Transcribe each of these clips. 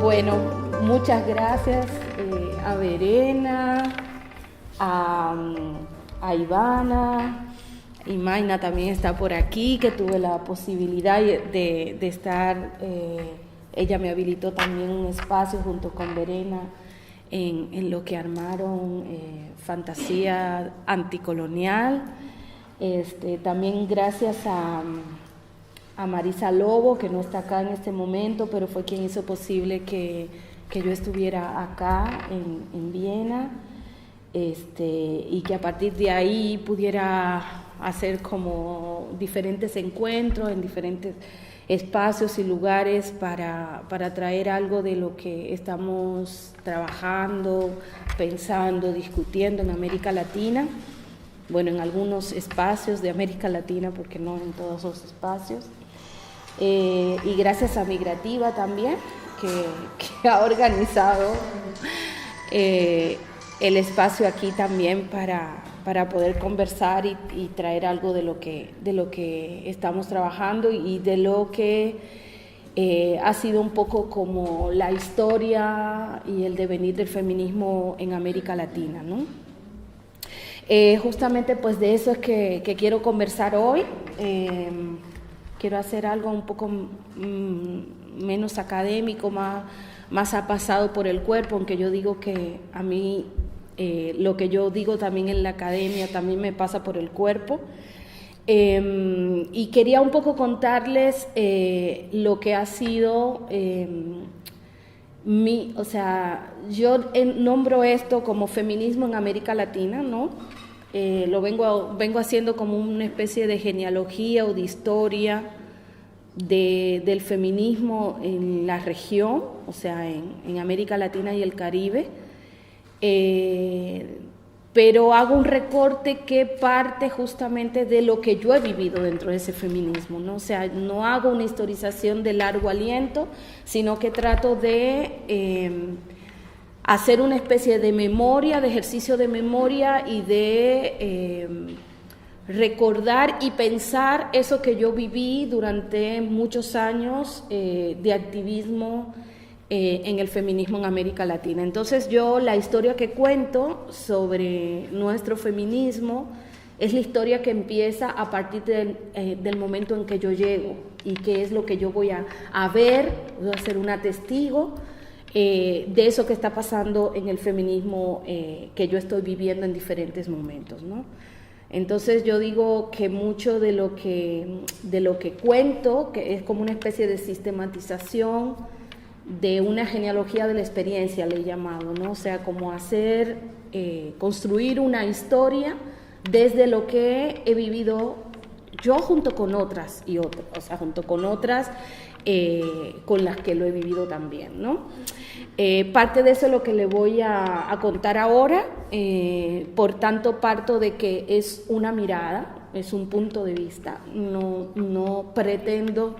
Bueno, muchas gracias a Verena, a Ivana, y Mayna también está por aquí, que tuve la posibilidad de estar, ella me habilitó también un espacio junto con Verena en lo que armaron Fantasía Anticolonial. También gracias a Marisa Lobo, que no está acá en este momento, pero fue quien hizo posible que yo estuviera acá en Viena, y que a partir de ahí pudiera hacer como diferentes encuentros en diferentes espacios y lugares para traer algo de lo que estamos trabajando, pensando, discutiendo en América Latina. Bueno, en algunos espacios de América Latina, porque no en todos los espacios. Y gracias a Migrativa también, que ha organizado el espacio aquí también para poder conversar y traer algo de lo que estamos trabajando y de lo que ha sido un poco como la historia y el devenir del feminismo en América Latina, ¿no? Justamente pues de eso es que quiero conversar hoy. Quiero hacer algo un poco menos académico, más ha pasado por el cuerpo, aunque yo digo que a mí lo que yo digo también en la academia también me pasa por el cuerpo. Y quería un poco contarles lo que ha sido o sea, yo nombro esto como feminismo en América Latina, ¿no? Lo vengo haciendo como una especie de genealogía o de historia del feminismo en la región, o sea, en América Latina y el Caribe, pero hago un recorte que parte justamente de lo que yo he vivido dentro de ese feminismo, ¿no? O sea, no hago una historización de largo aliento, sino que trato de hacer una especie de memoria, de ejercicio de memoria y de recordar y pensar eso que yo viví durante muchos años de activismo en el feminismo en América Latina. Entonces la historia que cuento sobre nuestro feminismo es la historia que empieza a partir del momento en que yo llego y qué es lo que yo voy a ver, voy a ser una testigo de eso que está pasando en el feminismo que yo estoy viviendo en diferentes momentos, ¿no? Entonces yo digo que mucho de lo que cuento, que es como una especie de sistematización de una genealogía de la experiencia, le he llamado, ¿no? O sea, como construir una historia desde lo que he vivido yo junto con otras y otros, o sea, junto con otras con las que lo he vivido también, ¿no? Parte de eso es lo que le voy a contar ahora, por tanto parto de que es una mirada, es un punto de vista, no pretendo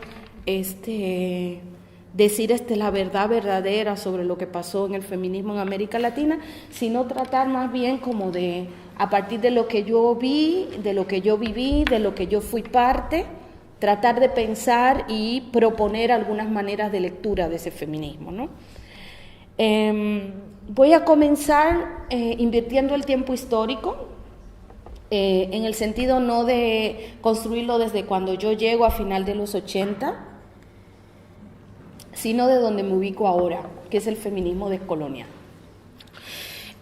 decir la verdad verdadera sobre lo que pasó en el feminismo en América Latina, sino tratar más bien como de, a partir de lo que yo vi, de lo que yo viví, de lo que yo fui parte, tratar de pensar y proponer algunas maneras de lectura de ese feminismo, ¿no? Voy a comenzar invirtiendo el tiempo histórico, en el sentido no de construirlo desde cuando yo llego a final de los 80, sino de donde me ubico ahora, que es el feminismo descolonial.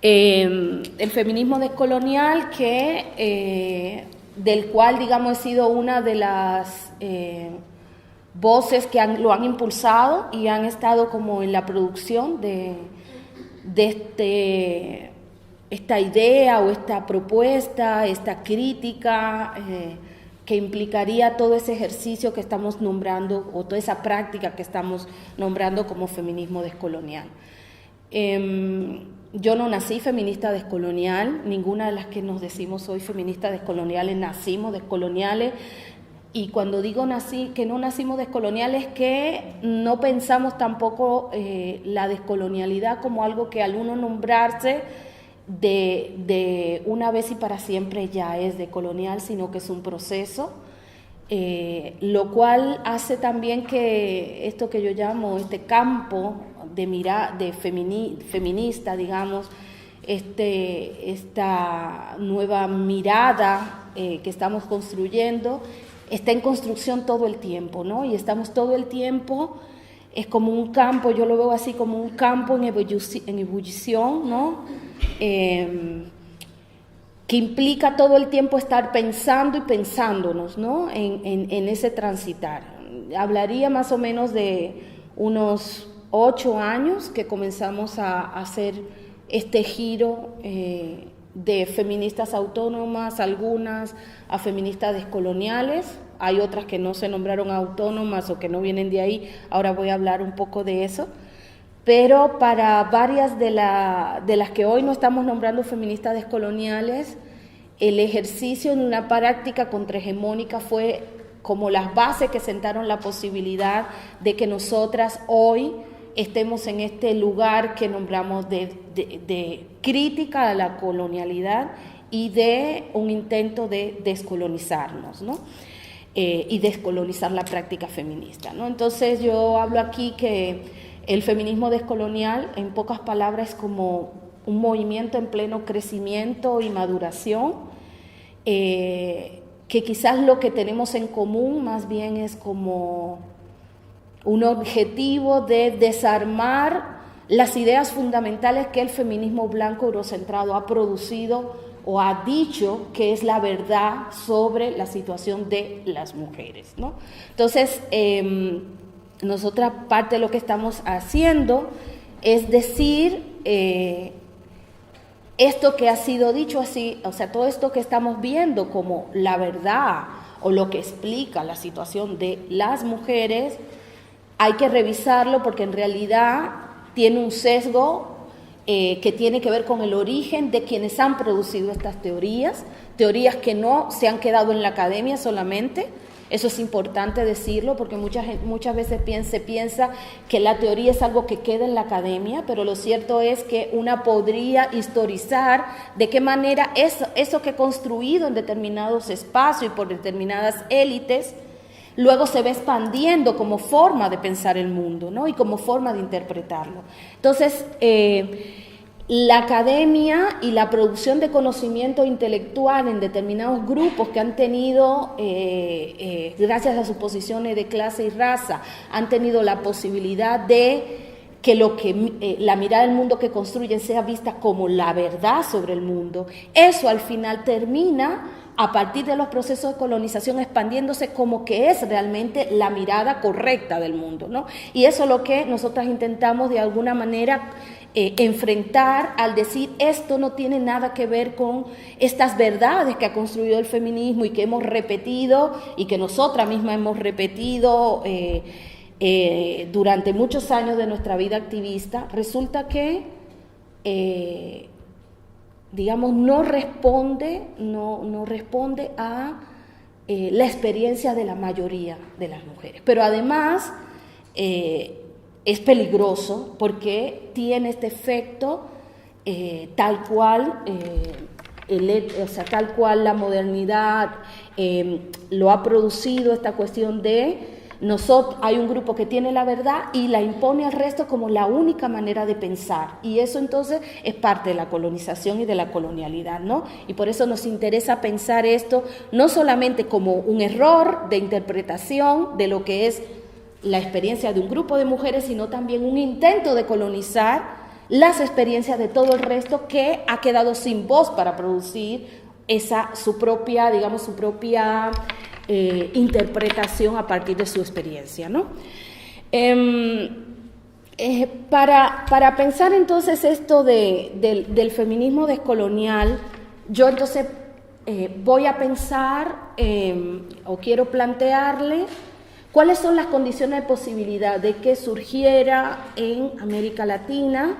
El feminismo descolonial del cual, digamos, he sido una de las voces que lo han impulsado y han estado como en la producción de esta idea o esta propuesta, esta crítica que implicaría todo ese ejercicio que estamos nombrando o toda esa práctica que estamos nombrando como feminismo descolonial. Yo no nací feminista descolonial, ninguna de las que nos decimos hoy feministas descoloniales nacimos descoloniales, y cuando digo que no nacimos descoloniales, que no pensamos tampoco la descolonialidad como algo que al uno nombrarse de una vez y para siempre ya es decolonial, sino que es un proceso lo cual hace también que esto que yo llamo este campo de feminista, digamos, esta nueva mirada que estamos construyendo, está en construcción todo el tiempo, ¿no? Y estamos todo el tiempo, es como un campo, yo lo veo así como un campo en ebullición, ¿no? Que implica todo el tiempo estar pensando y pensándonos, ¿no? En ese transitar. Hablaría más o menos de unos 8 años que comenzamos a hacer este giro de feministas autónomas, algunas a feministas descoloniales. Hay otras que no se nombraron autónomas o que no vienen de ahí. Ahora voy a hablar un poco de eso. Pero para varias de las que hoy no estamos nombrando feministas descoloniales, el ejercicio en una práctica contrahegemónica fue como las bases que sentaron la posibilidad de que nosotras hoy estemos en este lugar que nombramos de crítica a la colonialidad y de un intento de descolonizarnos, ¿no? Y descolonizar la práctica feminista, ¿no? Entonces yo hablo aquí que el feminismo descolonial, en pocas palabras, es como un movimiento en pleno crecimiento y maduración, que quizás lo que tenemos en común más bien es como un objetivo de desarmar las ideas fundamentales que el feminismo blanco eurocentrado ha producido o ha dicho que es la verdad sobre la situación de las mujeres, ¿no? Entonces, nosotras parte de lo que estamos haciendo es decir esto que ha sido dicho así, o sea, todo esto que estamos viendo como la verdad o lo que explica la situación de las mujeres, hay que revisarlo porque en realidad tiene un sesgo que tiene que ver con el origen de quienes han producido estas teorías que no se han quedado en la academia solamente. Eso es importante decirlo porque muchas veces se piensa que la teoría es algo que queda en la academia, pero lo cierto es que una podría historizar de qué manera eso que he construido en determinados espacios y por determinadas élites, luego se va expandiendo como forma de pensar el mundo, ¿no? Y como forma de interpretarlo. Entonces, la academia y la producción de conocimiento intelectual en determinados grupos que han tenido, gracias a sus posiciones de clase y raza, han tenido la posibilidad de que la mirada del mundo que construyen sea vista como la verdad sobre el mundo. Eso al final termina, a partir de los procesos de colonización, expandiéndose como que es realmente la mirada correcta del mundo, ¿no? Y eso es lo que nosotras intentamos de alguna manera enfrentar al decir esto no tiene nada que ver con estas verdades que ha construido el feminismo y que hemos repetido y que nosotras mismas hemos repetido durante muchos años de nuestra vida activista. Resulta que digamos no responde a la experiencia de la mayoría de las mujeres, pero además es peligroso porque tiene este efecto tal cual la modernidad lo ha producido, esta cuestión de hay un grupo que tiene la verdad y la impone al resto como la única manera de pensar, y eso entonces es parte de la colonización y de la colonialidad, ¿no? Y por eso nos interesa pensar esto no solamente como un error de interpretación de lo que es la experiencia de un grupo de mujeres, sino también un intento de colonizar las experiencias de todo el resto que ha quedado sin voz para producir su propia interpretación a partir de su experiencia, ¿no? Para pensar entonces esto del feminismo descolonial, yo entonces voy a pensar o quiero plantearle cuáles son las condiciones de posibilidad de que surgiera en América Latina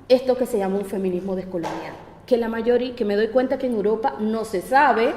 esto que se llama un feminismo descolonial, que me doy cuenta que en Europa no se sabe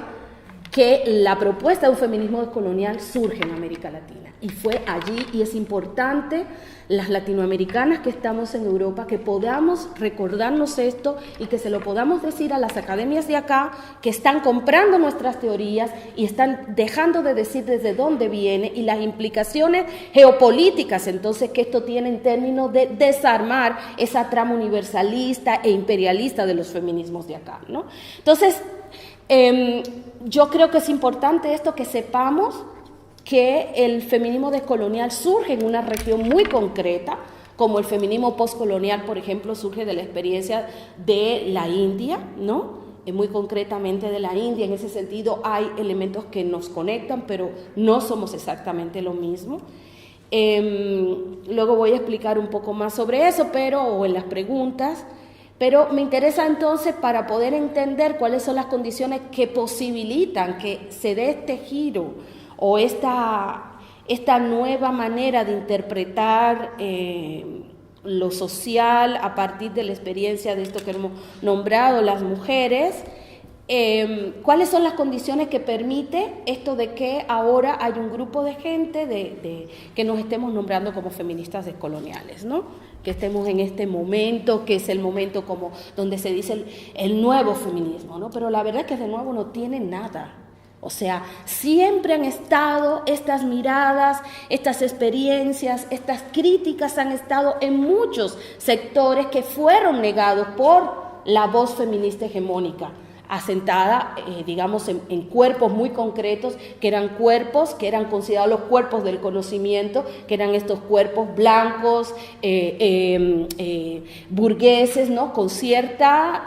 que la propuesta de un feminismo descolonial surge en América Latina. Y fue allí, y es importante, las latinoamericanas que estamos en Europa, que podamos recordarnos esto y que se lo podamos decir a las academias de acá, que están comprando nuestras teorías y están dejando de decir desde dónde viene y las implicaciones geopolíticas entonces que esto tiene en términos de desarmar esa trama universalista e imperialista de los feminismos de acá, ¿no? Entonces, yo creo que es importante esto, que sepamos que el feminismo descolonial surge en una región muy concreta, como el feminismo postcolonial, por ejemplo, surge de la experiencia de la India, ¿no? Muy concretamente de la India. En ese sentido hay elementos que nos conectan, pero no somos exactamente lo mismo. Luego voy a explicar un poco más sobre eso, o en las preguntas. Pero me interesa entonces, para poder entender cuáles son las condiciones que posibilitan que se dé este giro o esta nueva manera de interpretar lo social a partir de la experiencia de esto que hemos nombrado, las mujeres, cuáles son las condiciones que permite esto de que ahora hay un grupo de gente que nos estemos nombrando como feministas descoloniales, ¿no? Que estemos en este momento, que es el momento como donde se dice el nuevo feminismo, ¿no? Pero la verdad es que de nuevo no tiene nada. O sea, siempre han estado estas miradas, estas experiencias, estas críticas han estado en muchos sectores que fueron negados por la voz feminista hegemónica, asentada, digamos, en cuerpos muy concretos, que eran considerados los cuerpos del conocimiento, que eran estos cuerpos blancos, burgueses, ¿no? Con cierta,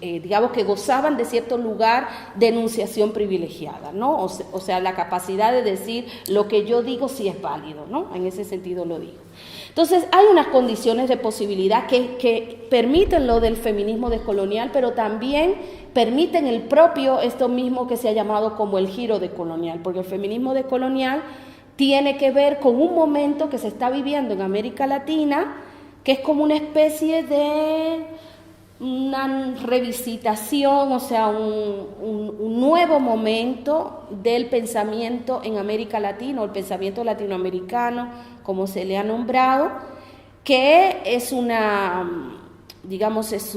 digamos, que gozaban de cierto lugar de enunciación privilegiada, ¿no? O sea, la capacidad de decir lo que yo digo sí es válido, ¿no? En ese sentido lo digo. Entonces, hay unas condiciones de posibilidad que permiten lo del feminismo descolonial, pero también permiten esto mismo que se ha llamado como el giro decolonial, porque el feminismo decolonial tiene que ver con un momento que se está viviendo en América Latina, que es como una especie de una revisitación, o sea, un nuevo momento del pensamiento en América Latina, o el pensamiento latinoamericano, como se le ha nombrado, que es es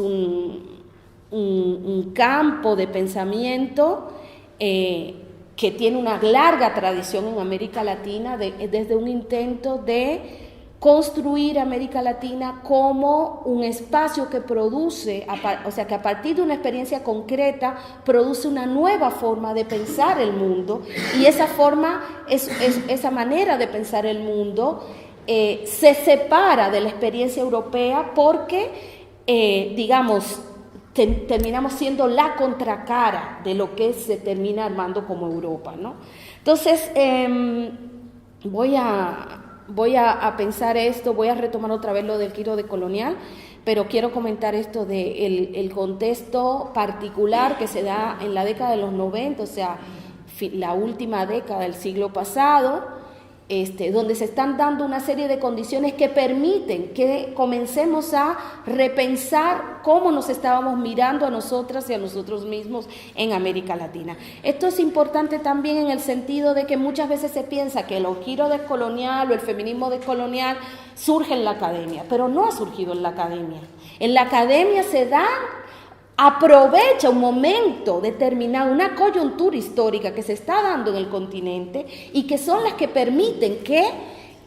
un campo de pensamiento que tiene una larga tradición en América Latina, desde un intento de construir América Latina como un espacio que produce, o sea, que a partir de una experiencia concreta produce una nueva forma de pensar el mundo, y esa forma, esa manera de pensar el mundo se separa de la experiencia europea porque, terminamos siendo la contracara de lo que se termina armando como Europa, ¿no? Entonces, voy a pensar esto, voy a retomar otra vez lo del giro decolonial, pero quiero comentar esto del contexto particular que se da en la década de los 90, o sea, la última década del siglo pasado, donde se están dando una serie de condiciones que permiten que comencemos a repensar cómo nos estábamos mirando a nosotras y a nosotros mismos en América Latina. Esto es importante también en el sentido de que muchas veces se piensa que el giro descolonial o el feminismo descolonial surge en la academia, pero no ha surgido en la academia. En la academia aprovecha un momento determinado, una coyuntura histórica que se está dando en el continente y que son las que permiten que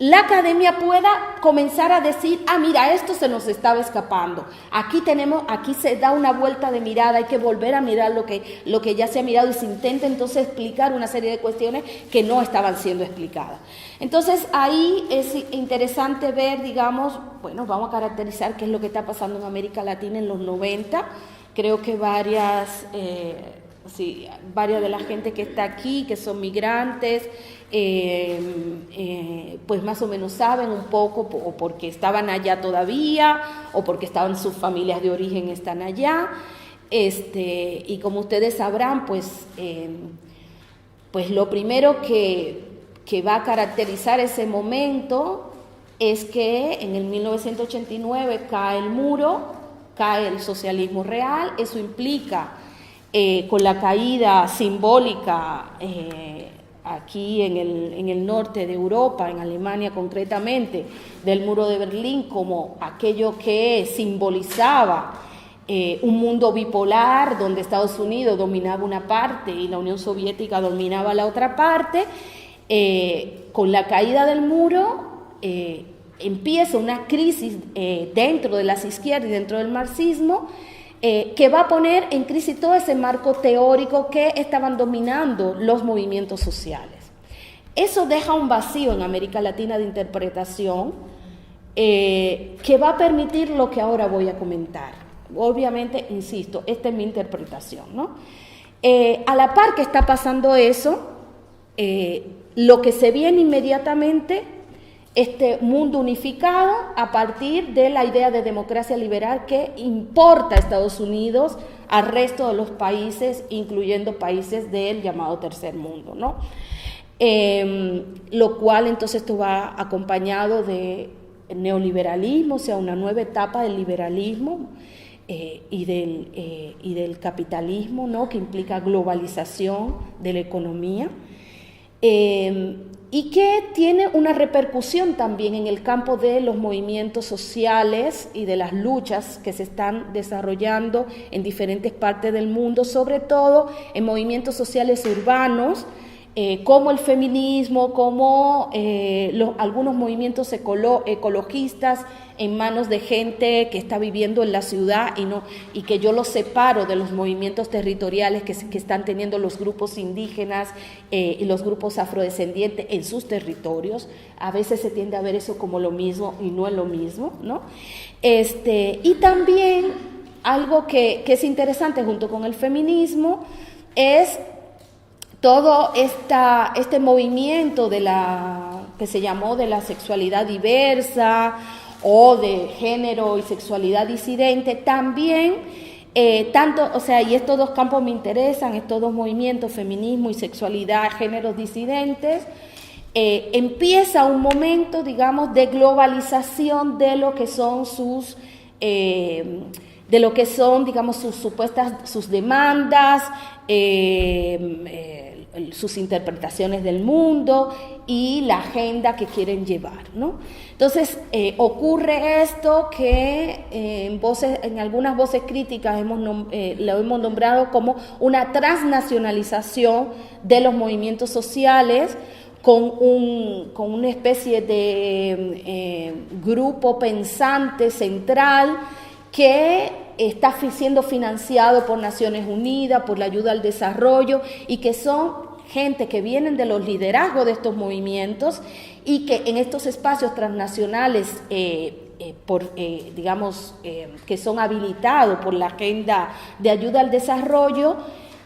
la academia pueda comenzar a decir, mira, esto se nos estaba escapando, aquí se da una vuelta de mirada, hay que volver a mirar lo que ya se ha mirado y se intenta entonces explicar una serie de cuestiones que no estaban siendo explicadas. Entonces ahí es interesante ver, vamos a caracterizar qué es lo que está pasando en América Latina en los 90. Creo que varias de la gente que está aquí, que son migrantes, pues más o menos saben un poco, o porque estaban allá todavía, o porque sus familias de origen están allá, y como ustedes sabrán, pues lo primero que va a caracterizar ese momento es que en el 1989 cae el muro, cae el socialismo real. Eso implica con la caída simbólica aquí en el norte de Europa, en Alemania concretamente, del muro de Berlín, como aquello que simbolizaba un mundo bipolar donde Estados Unidos dominaba una parte y la Unión Soviética dominaba la otra parte. Con la caída del muro empieza una crisis dentro de las izquierdas y dentro del marxismo, que va a poner en crisis todo ese marco teórico que estaban dominando los movimientos sociales. Eso deja un vacío en América Latina de interpretación que va a permitir lo que ahora voy a comentar. Obviamente, insisto, esta es mi interpretación, ¿no? A la par que está pasando eso, lo que se viene inmediatamente, este mundo unificado a partir de la idea de democracia liberal que importa a Estados Unidos al resto de los países, incluyendo países del llamado tercer mundo, ¿no? Lo cual entonces esto va acompañado de neoliberalismo, o sea, una nueva etapa del liberalismo y del capitalismo, ¿no? Que implica globalización de la economía. Y que tiene una repercusión también en el campo de los movimientos sociales y de las luchas que se están desarrollando en diferentes partes del mundo, sobre todo en movimientos sociales urbanos, como el feminismo, como algunos movimientos ecologistas en manos de gente que está viviendo en la ciudad y que yo los separo de los movimientos territoriales que están teniendo los grupos indígenas y los grupos afrodescendientes en sus territorios. A veces se tiende a ver eso como lo mismo y no es lo mismo, ¿no? Y también algo que es interesante junto con el feminismo es todo este movimiento que se llamó de la sexualidad diversa o de género y sexualidad disidente, también, y estos dos campos me interesan, estos dos movimientos, feminismo y sexualidad, géneros disidentes, empieza un momento, digamos, de globalización de lo que son sus demandas, sus interpretaciones del mundo y la agenda que quieren llevar, ¿no? Entonces, ocurre esto que en algunas voces críticas lo hemos nombrado como una transnacionalización de los movimientos sociales, con una especie de grupo pensante central que está siendo financiado por Naciones Unidas, por la ayuda al desarrollo, y que son gente que vienen de los liderazgos de estos movimientos y que en estos espacios transnacionales, que son habilitados por la agenda de ayuda al desarrollo,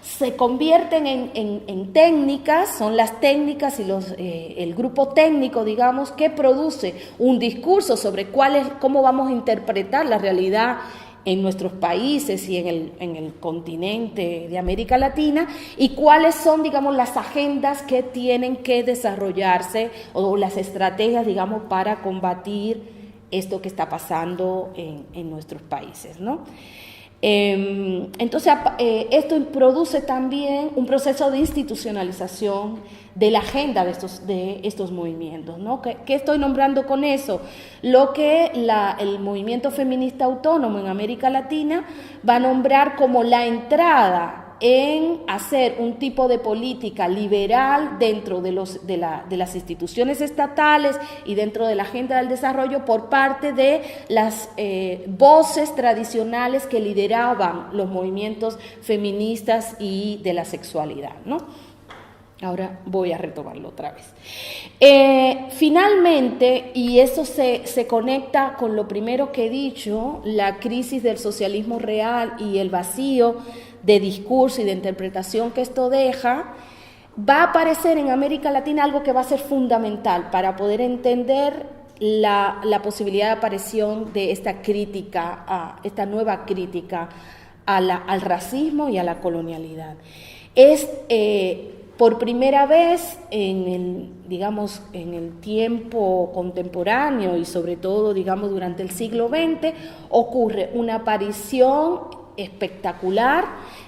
se convierten en técnicas, son las técnicas y el grupo técnico, digamos, que produce un discurso sobre cómo vamos a interpretar la realidad en nuestros países y en el continente de América Latina, y cuáles son, digamos, las agendas que tienen que desarrollarse o las estrategias, digamos, para combatir esto que está pasando en nuestros países, ¿no? Entonces, esto produce también un proceso de institucionalización de la agenda de estos movimientos, ¿no? ¿Qué estoy nombrando con eso? Lo que el movimiento feminista autónomo en América Latina va a nombrar como la entrada en hacer un tipo de política liberal dentro de las instituciones estatales y dentro de la agenda del desarrollo por parte de las voces tradicionales que lideraban los movimientos feministas y de la sexualidad, ¿no? Ahora voy a retomarlo otra vez. Finalmente, y eso se conecta con lo primero que he dicho, la crisis del socialismo real y el vacío de discurso y de interpretación que esto deja, va a aparecer en América Latina algo que va a ser fundamental para poder entender la posibilidad de aparición de esta nueva crítica al racismo y a la colonialidad. Es por primera vez en el tiempo contemporáneo y sobre todo, digamos, durante el siglo XX, ocurre una aparición espectacular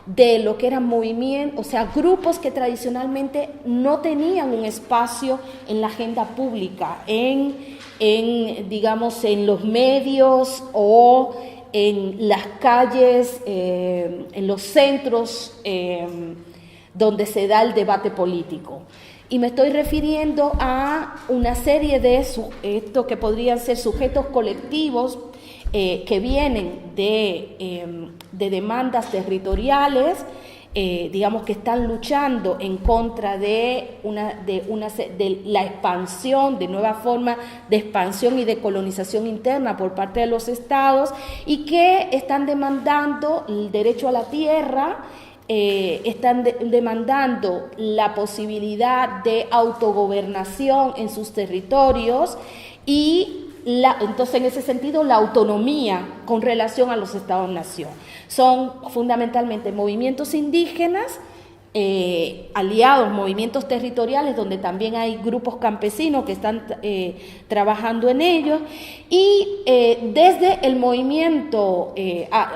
de lo que eran movimientos, o sea, grupos que tradicionalmente no tenían un espacio en la agenda pública, digamos, en los medios o en las calles, en los centros donde se da el debate político. Y me estoy refiriendo a una serie de esto que podrían ser sujetos colectivos que vienen de demandas territoriales, digamos que están luchando en contra de la expansión, de nueva forma de expansión y de colonización interna por parte de los estados, y que están demandando el derecho a la tierra, están demandando la posibilidad de autogobernación en sus territorios y entonces en ese sentido la autonomía con relación a los estados-nación. Son fundamentalmente movimientos indígenas, aliados, movimientos territoriales donde también hay grupos campesinos que están trabajando en ellos, y desde el movimiento,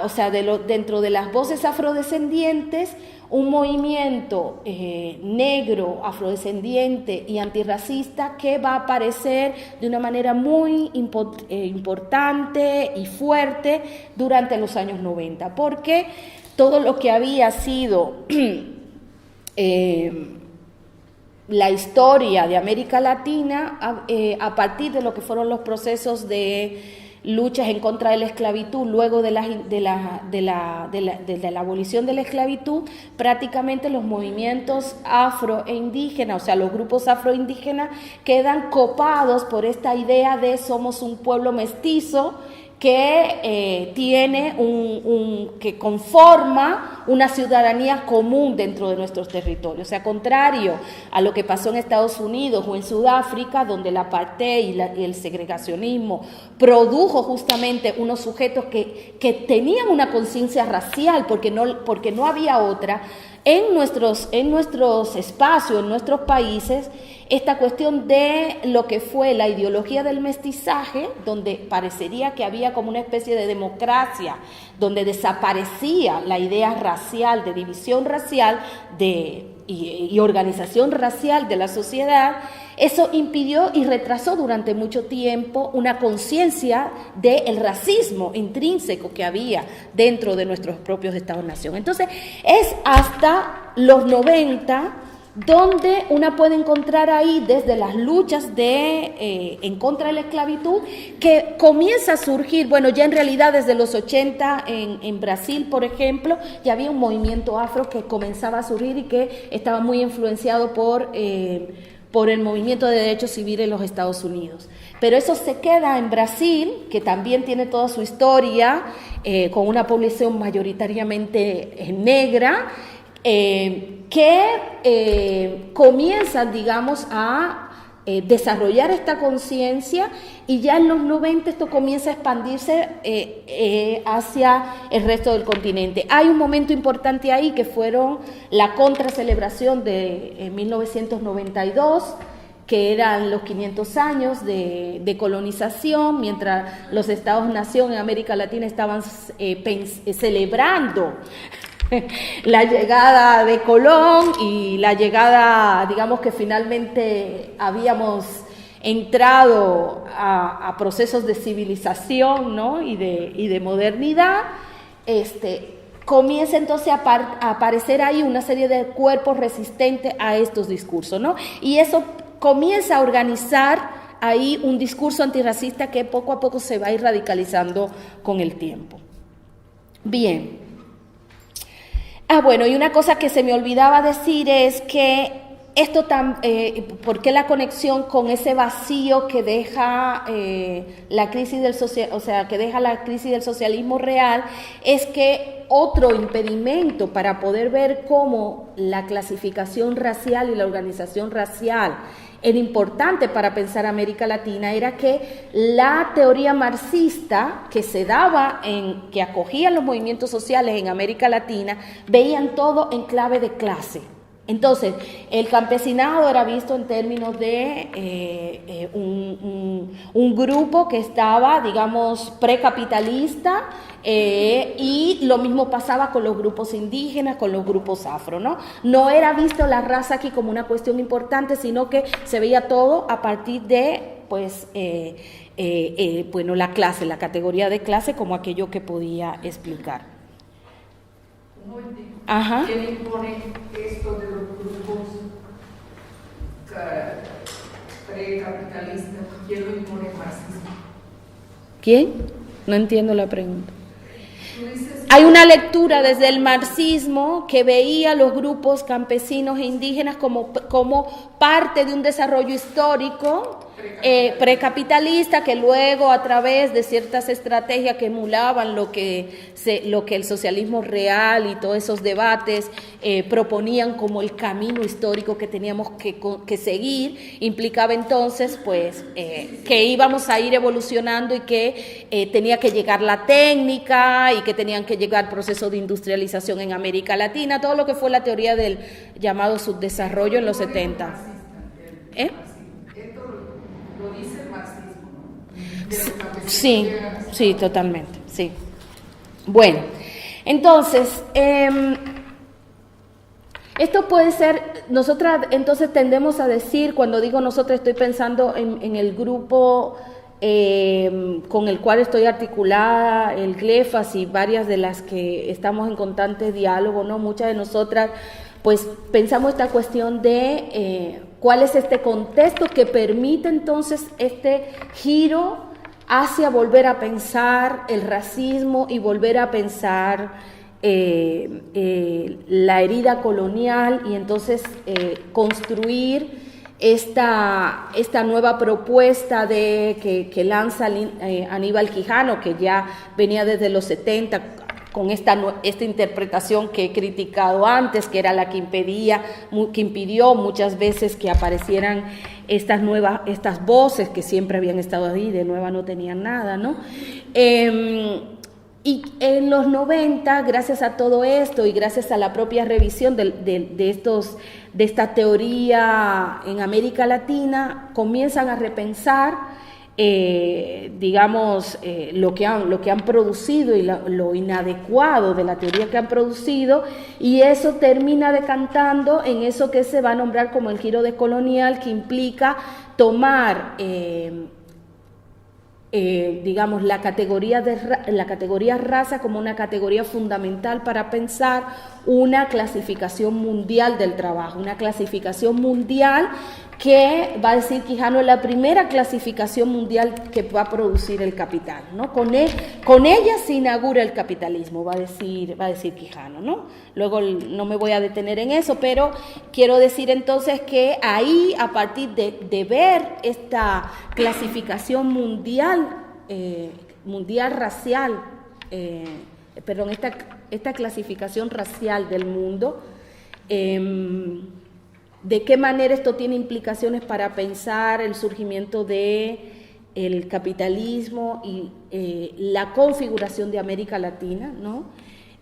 o sea, dentro de las voces afrodescendientes, un movimiento negro, afrodescendiente y antirracista que va a aparecer de una manera muy importante y fuerte durante los años 90, porque todo lo que había sido la historia de América Latina a partir de lo que fueron los procesos de luchas en contra de la esclavitud, luego de la abolición de la esclavitud, prácticamente los movimientos afro e indígenas, o sea, los grupos afroindígenas, quedan copados por esta idea de somos un pueblo mestizo que tiene que conforma una ciudadanía común dentro de nuestros territorios. O sea, contrario a lo que pasó en Estados Unidos o en Sudáfrica, donde el apartheid y el segregacionismo produjo justamente unos sujetos que tenían una conciencia racial porque no había otra. En nuestros espacios, en nuestros países, esta cuestión de lo que fue la ideología del mestizaje, donde parecería que había como una especie de democracia, donde desaparecía la idea racial, de división racial y organización racial de la sociedad, eso impidió y retrasó durante mucho tiempo una conciencia del racismo intrínseco que había dentro de nuestros propios Estados-nación. Entonces, es hasta los 90 donde una puede encontrar ahí, desde las luchas en contra de la esclavitud, que comienza a surgir, bueno, ya en realidad desde los 80 en Brasil, por ejemplo, ya había un movimiento afro que comenzaba a surgir y que estaba muy influenciado por el movimiento de derechos civiles en los Estados Unidos. Pero eso se queda en Brasil, que también tiene toda su historia, con una población mayoritariamente negra, que comienzan, digamos, a desarrollar esta conciencia, y ya en los 90 esto comienza a expandirse hacia el resto del continente. Hay un momento importante ahí que fueron la contracelebración de 1992, que eran los 500 años de colonización, mientras los Estados-nación en América Latina estaban celebrando la llegada de Colón y la llegada, digamos que finalmente habíamos entrado a procesos de civilización, ¿no? y de modernidad. Comienza entonces a aparecer ahí una serie de cuerpos resistentes a estos discursos, ¿no? Y eso comienza a organizar ahí un discurso antirracista que poco a poco se va a ir radicalizando con el tiempo. Bien. Bueno, y una cosa que se me olvidaba decir es que ¿por qué la conexión con ese vacío que deja la crisis del socialismo real? Es que otro impedimento para poder ver cómo la clasificación racial y la organización racial era importante para pensar América Latina era que la teoría marxista que se daba, que acogía los movimientos sociales en América Latina, veían todo en clave de clase. Entonces, el campesinado era visto en términos de un grupo que estaba, digamos, precapitalista, y lo mismo pasaba con los grupos indígenas, con los grupos afro, ¿no? No era visto la raza aquí como una cuestión importante, sino que se veía todo a partir de, pues, bueno, la clase, la categoría de clase como aquello que podía explicar. Ajá. ¿Quién impone esto de los grupos precapitalistas? ¿Quién lo impone el marxismo? ¿Quién? No entiendo la pregunta. Hay una lectura desde el marxismo que veía a los grupos campesinos e indígenas como parte de un desarrollo histórico precapitalista, que luego a través de ciertas estrategias que emulaban lo que el socialismo real y todos esos debates proponían como el camino histórico que teníamos que seguir, implicaba entonces pues que íbamos a ir evolucionando y que tenía que llegar la técnica y que tenían que llegar procesos de industrialización en América Latina, todo lo que fue la teoría del llamado subdesarrollo en los 70. Lo dice el marxismo, ¿no? Sí, totalmente, sí. Bueno, entonces, esto puede ser, nosotras entonces tendemos a decir, cuando digo nosotras estoy pensando en el grupo con el cual estoy articulada, el GLEFAS y varias de las que estamos en constante diálogo, ¿no? Muchas de nosotras pues pensamos esta cuestión de cuál es este contexto que permite entonces este giro hacia volver a pensar el racismo y volver a pensar la herida colonial y entonces construir esta nueva propuesta que lanza Aníbal Quijano, que ya venía desde los 70 con esta interpretación que he criticado antes, que era la que impidió muchas veces que aparecieran estas voces que siempre habían estado ahí, de nueva no tenían nada, ¿no? Y en los 90, gracias a todo esto y gracias a la propia revisión de esta teoría en América Latina, comienzan a repensar digamos, lo que han producido y lo inadecuado de la teoría que han producido, y eso termina decantando en eso que se va a nombrar como el giro decolonial, que implica tomar digamos, la categoría raza como una categoría fundamental para pensar una clasificación mundial del trabajo, una clasificación mundial que va a decir Quijano, la primera clasificación mundial que va a producir el capital, ¿no? Con ella se inaugura el capitalismo, va a decir Quijano, ¿no? Luego no me voy a detener en eso, pero quiero decir entonces que ahí, a partir de ver esta clasificación mundial racial, esta clasificación racial del mundo, de qué manera esto tiene implicaciones para pensar el surgimiento del capitalismo y la configuración de América Latina, ¿no?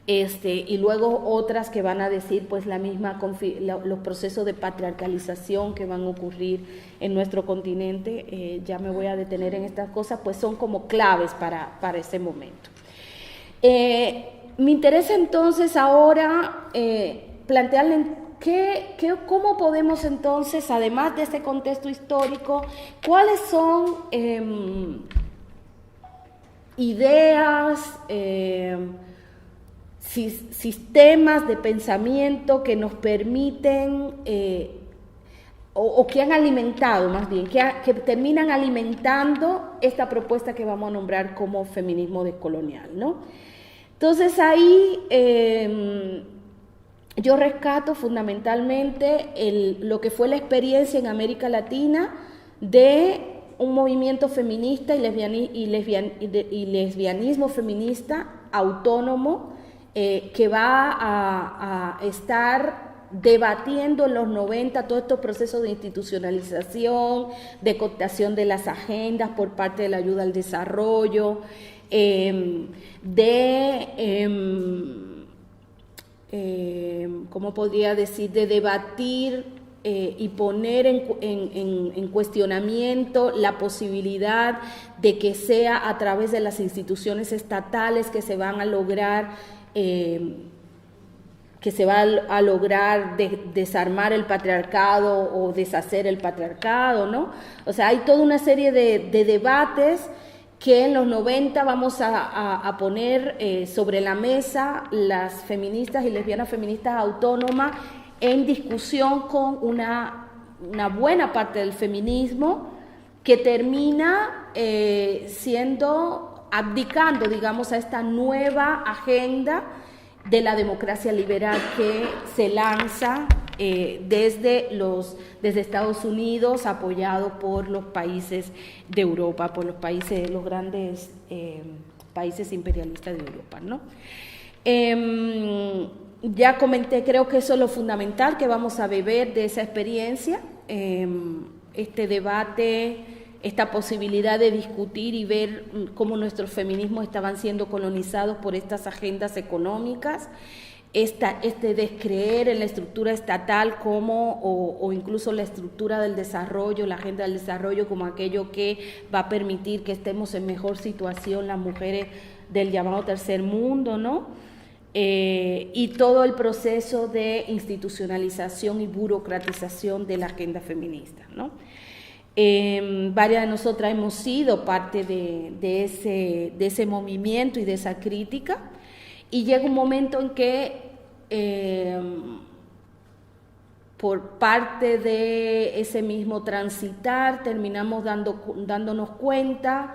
Y luego otras que van a decir pues los procesos de patriarcalización que van a ocurrir en nuestro continente, ya me voy a detener en estas cosas, pues son como claves para ese momento. Me interesa entonces ahora plantearle ¿cómo podemos entonces, además de este contexto histórico, cuáles son ideas, sistemas de pensamiento que nos permiten, o que han alimentado más bien, que terminan alimentando esta propuesta que vamos a nombrar como feminismo decolonial, ¿no? Entonces ahí yo rescato fundamentalmente lo que fue la experiencia en América Latina de un movimiento feminista y lesbianismo feminista autónomo que va a estar debatiendo en los 90 todos estos procesos de institucionalización, de cooptación de las agendas por parte de la ayuda al desarrollo, ¿cómo podría decir?, de debatir y poner en cuestionamiento la posibilidad de que sea a través de las instituciones estatales que se van a lograr desarmar el patriarcado o deshacer el patriarcado, ¿no? O sea, hay toda una serie de debates que en los 90 vamos a poner sobre la mesa las feministas y lesbianas feministas autónomas en discusión con una buena parte del feminismo que termina abdicando, digamos, a esta nueva agenda de la democracia liberal que se lanza desde Estados Unidos, apoyado por los países de Europa, por los grandes países imperialistas de Europa, ¿no? Ya comenté, creo que eso es lo fundamental que vamos a beber de esa experiencia, este debate, esta posibilidad de discutir y ver cómo nuestros feminismos estaban siendo colonizados por estas agendas económicas, este descreer en la estructura estatal o incluso la estructura del desarrollo, la agenda del desarrollo como aquello que va a permitir que estemos en mejor situación las mujeres del llamado tercer mundo, ¿no? Y todo el proceso de institucionalización y burocratización de la agenda feminista, ¿no? Varias de nosotras hemos sido parte de ese movimiento y de esa crítica, y llega un momento en que por parte de ese mismo transitar terminamos dándonos cuenta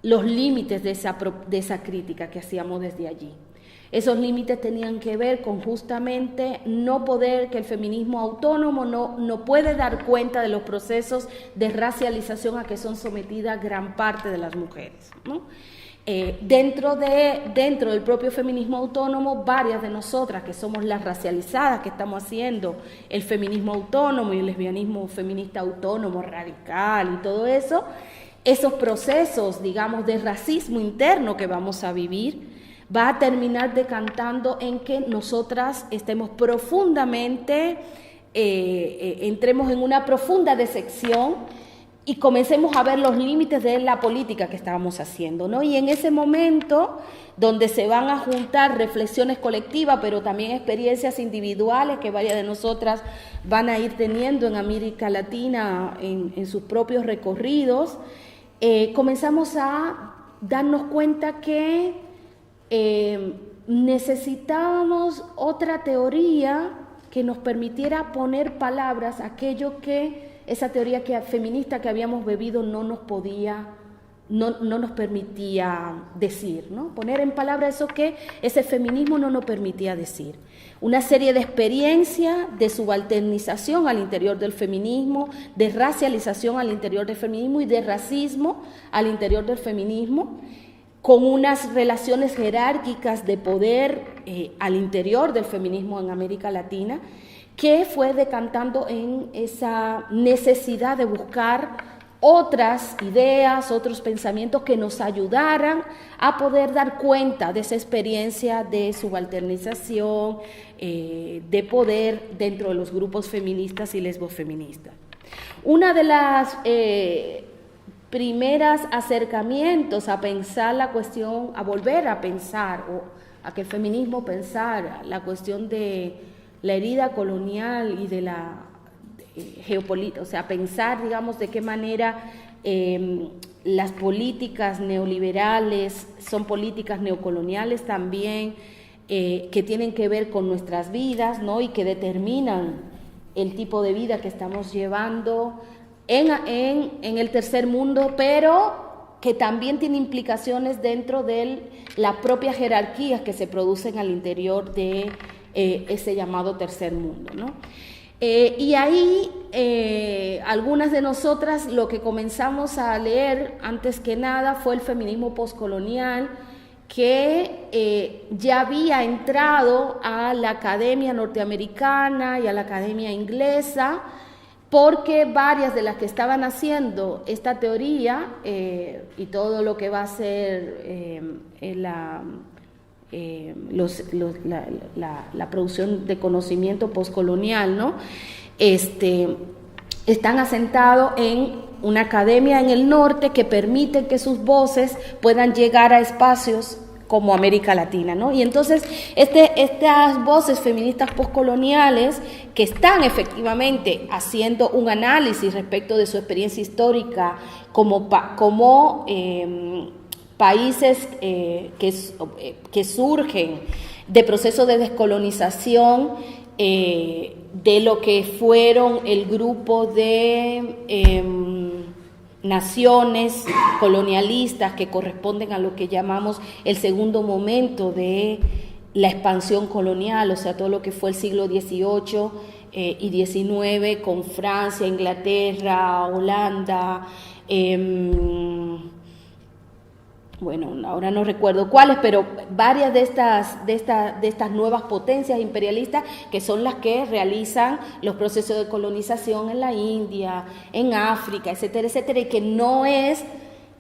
los límites de esa crítica que hacíamos desde allí. Esos límites tenían que ver con justamente que el feminismo autónomo no puede dar cuenta de los procesos de racialización a que son sometidas gran parte de las mujeres, ¿no? Dentro del propio feminismo autónomo, varias de nosotras que somos las racializadas, que estamos haciendo el feminismo autónomo y el lesbianismo feminista autónomo, radical y todo eso, esos procesos, digamos, de racismo interno que vamos a vivir, va a terminar decantando en que nosotras estemos profundamente, entremos en una profunda decepción y comencemos a ver los límites de la política que estábamos haciendo, ¿no? Y en ese momento, donde se van a juntar reflexiones colectivas, pero también experiencias individuales que varias de nosotras van a ir teniendo en América Latina en sus propios recorridos, comenzamos a darnos cuenta que necesitábamos otra teoría que nos permitiera poner palabras a aquello que esa teoría feminista que habíamos bebido no nos permitía decir, ¿no? Poner en palabras eso que ese feminismo no nos permitía decir. Una serie de experiencias de subalternización al interior del feminismo, de racialización al interior del feminismo y de racismo al interior del feminismo, con unas relaciones jerárquicas de poder al interior del feminismo en América Latina, que fue decantando en esa necesidad de buscar otras ideas, otros pensamientos que nos ayudaran a poder dar cuenta de esa experiencia de subalternización, de poder dentro de los grupos feministas y lesbofeministas. Una de las primeros acercamientos a pensar la cuestión, a volver a pensar, o a que el feminismo pensara la cuestión de la herida colonial y de la geopolítica, o sea, pensar, digamos, de qué manera las políticas neoliberales son políticas neocoloniales también, que tienen que ver con nuestras vidas, ¿no? Y que determinan el tipo de vida que estamos llevando en el tercer mundo, pero que también tiene implicaciones dentro de las propias jerarquías que se producen al interior de ese llamado tercer mundo, ¿no? Y ahí algunas de nosotras lo que comenzamos a leer antes que nada fue el feminismo postcolonial, que ya había entrado a la academia norteamericana y a la academia inglesa, porque varias de las que estaban haciendo esta teoría y todo lo que va a ser la producción de conocimiento postcolonial, ¿no? Están asentados en una academia en el norte que permite que sus voces puedan llegar a espacios como América Latina, ¿no? Y entonces estas voces feministas postcoloniales que están efectivamente haciendo un análisis respecto de su experiencia histórica como países que surgen de procesos de descolonización, de lo que fueron el grupo de naciones colonialistas que corresponden a lo que llamamos el segundo momento de la expansión colonial, o sea, todo lo que fue el siglo XVIII y XIX con Francia, Inglaterra, Holanda, bueno, ahora no recuerdo cuáles, pero varias de estas nuevas potencias imperialistas que son las que realizan los procesos de colonización en la India, en África, etcétera, etcétera, y que no es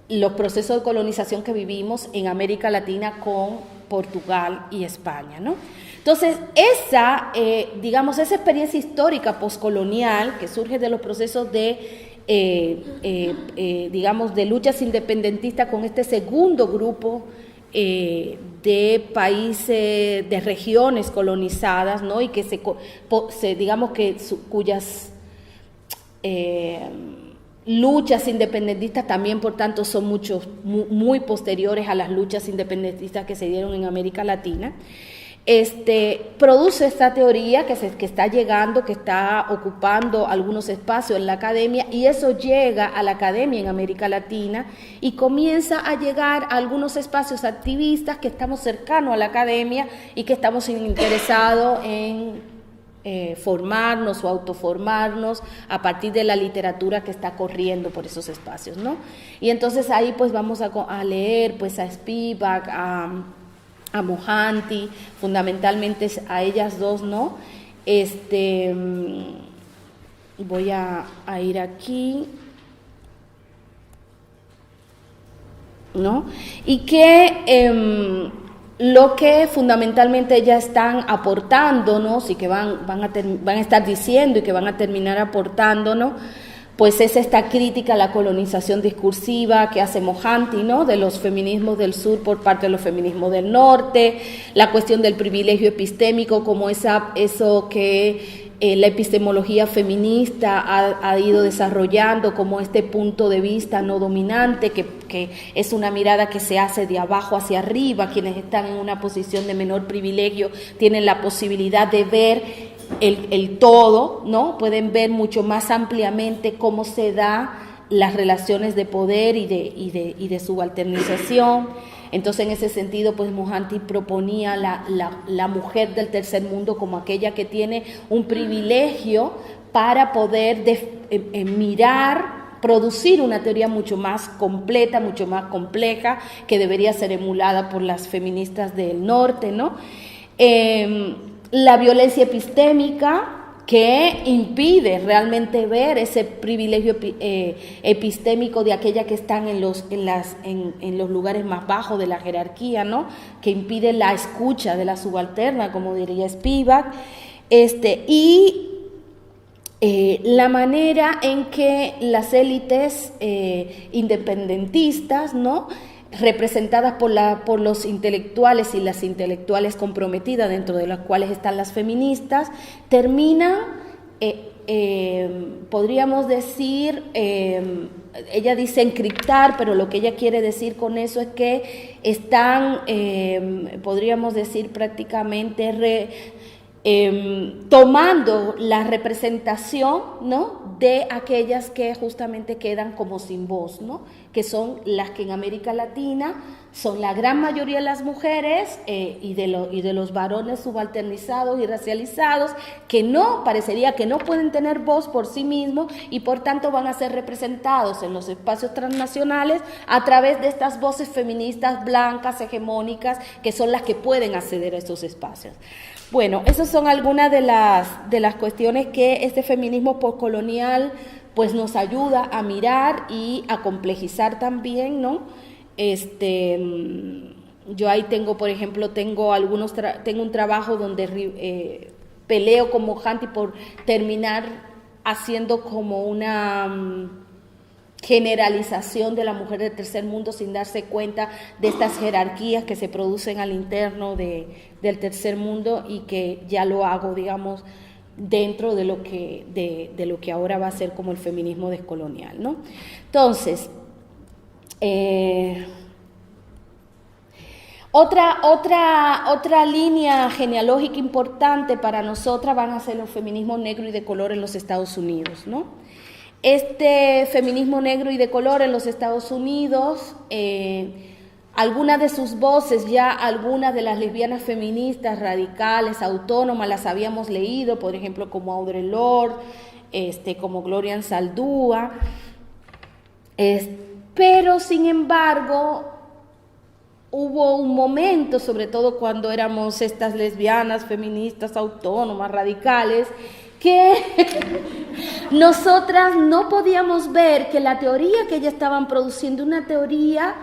los procesos de colonización que vivimos en América Latina con Portugal y España, ¿no? Entonces, esa experiencia histórica postcolonial que surge de los procesos de de luchas independentistas con este segundo grupo de países, de regiones colonizadas, ¿no? Y que cuyas luchas independentistas también, por tanto, son muy posteriores a las luchas independentistas que se dieron en América Latina. Produce esta teoría que está llegando, que está ocupando algunos espacios en la academia, y eso llega a la academia en América Latina y comienza a llegar a algunos espacios activistas que estamos cercanos a la academia y que estamos interesados en formarnos o autoformarnos a partir de la literatura que está corriendo por esos espacios, ¿no? Y entonces ahí pues vamos a leer pues a Spivak, a Mohanty, fundamentalmente a ellas dos, ¿no? Voy a ir aquí, ¿no? Y que lo que fundamentalmente ellas están aportándonos y que van a estar diciendo y que van a terminar aportándonos, pues es esta crítica a la colonización discursiva que hace Mohanty, ¿no? De los feminismos del sur por parte de los feminismos del norte, la cuestión del privilegio epistémico como eso que la epistemología feminista ha ido desarrollando como este punto de vista no dominante, que es una mirada que se hace de abajo hacia arriba. Quienes están en una posición de menor privilegio tienen la posibilidad de ver el todo, ¿no? Pueden ver mucho más ampliamente cómo se da las relaciones de poder y de subalternización. Entonces, en ese sentido, pues Mohanty proponía la mujer del tercer mundo como aquella que tiene un privilegio para poder producir una teoría mucho más completa, mucho más compleja, que debería ser emulada por las feministas del norte, ¿no? La violencia epistémica, que impide realmente ver ese privilegio epistémico de aquellas que están en los lugares más bajos de la jerarquía, ¿no? Que impide la escucha de la subalterna, como diría Spivak, la manera en que las élites independentistas, ¿no?, representadas por los intelectuales y las intelectuales comprometidas, dentro de las cuales están las feministas, terminan, podríamos decir, ella dice encriptar, pero lo que ella quiere decir con eso es que están, podríamos decir prácticamente tomando la representación, ¿no?, de aquellas que justamente quedan como sin voz, ¿no?, que son las que en América Latina son la gran mayoría de las mujeres y de los varones subalternizados y racializados, que parecería que no pueden tener voz por sí mismos y por tanto van a ser representados en los espacios transnacionales a través de estas voces feministas blancas, hegemónicas, que son las que pueden acceder a estos espacios. Bueno, esas son algunas de las cuestiones que este feminismo postcolonial pues nos ayuda a mirar y a complejizar también, ¿no? yo ahí tengo, por ejemplo, tengo un trabajo donde peleo con Mohanty por terminar haciendo como una generalización de la mujer del tercer mundo sin darse cuenta de estas jerarquías que se producen al interno del tercer mundo, y que ya lo hago, digamos, dentro de lo que ahora va a ser como el feminismo descolonial, ¿no? Entonces, otra línea genealógica importante para nosotras van a ser los feminismos negros y de color en los Estados Unidos, ¿no? Este feminismo negro y de color en los Estados Unidos, algunas de sus voces, ya algunas de las lesbianas feministas radicales, autónomas, las habíamos leído, por ejemplo, como Audre Lorde, como Gloria Anzaldúa, pero sin embargo hubo un momento, sobre todo cuando éramos estas lesbianas feministas autónomas radicales, que nosotras no podíamos ver que la teoría que ellas estaban produciendo, una teoría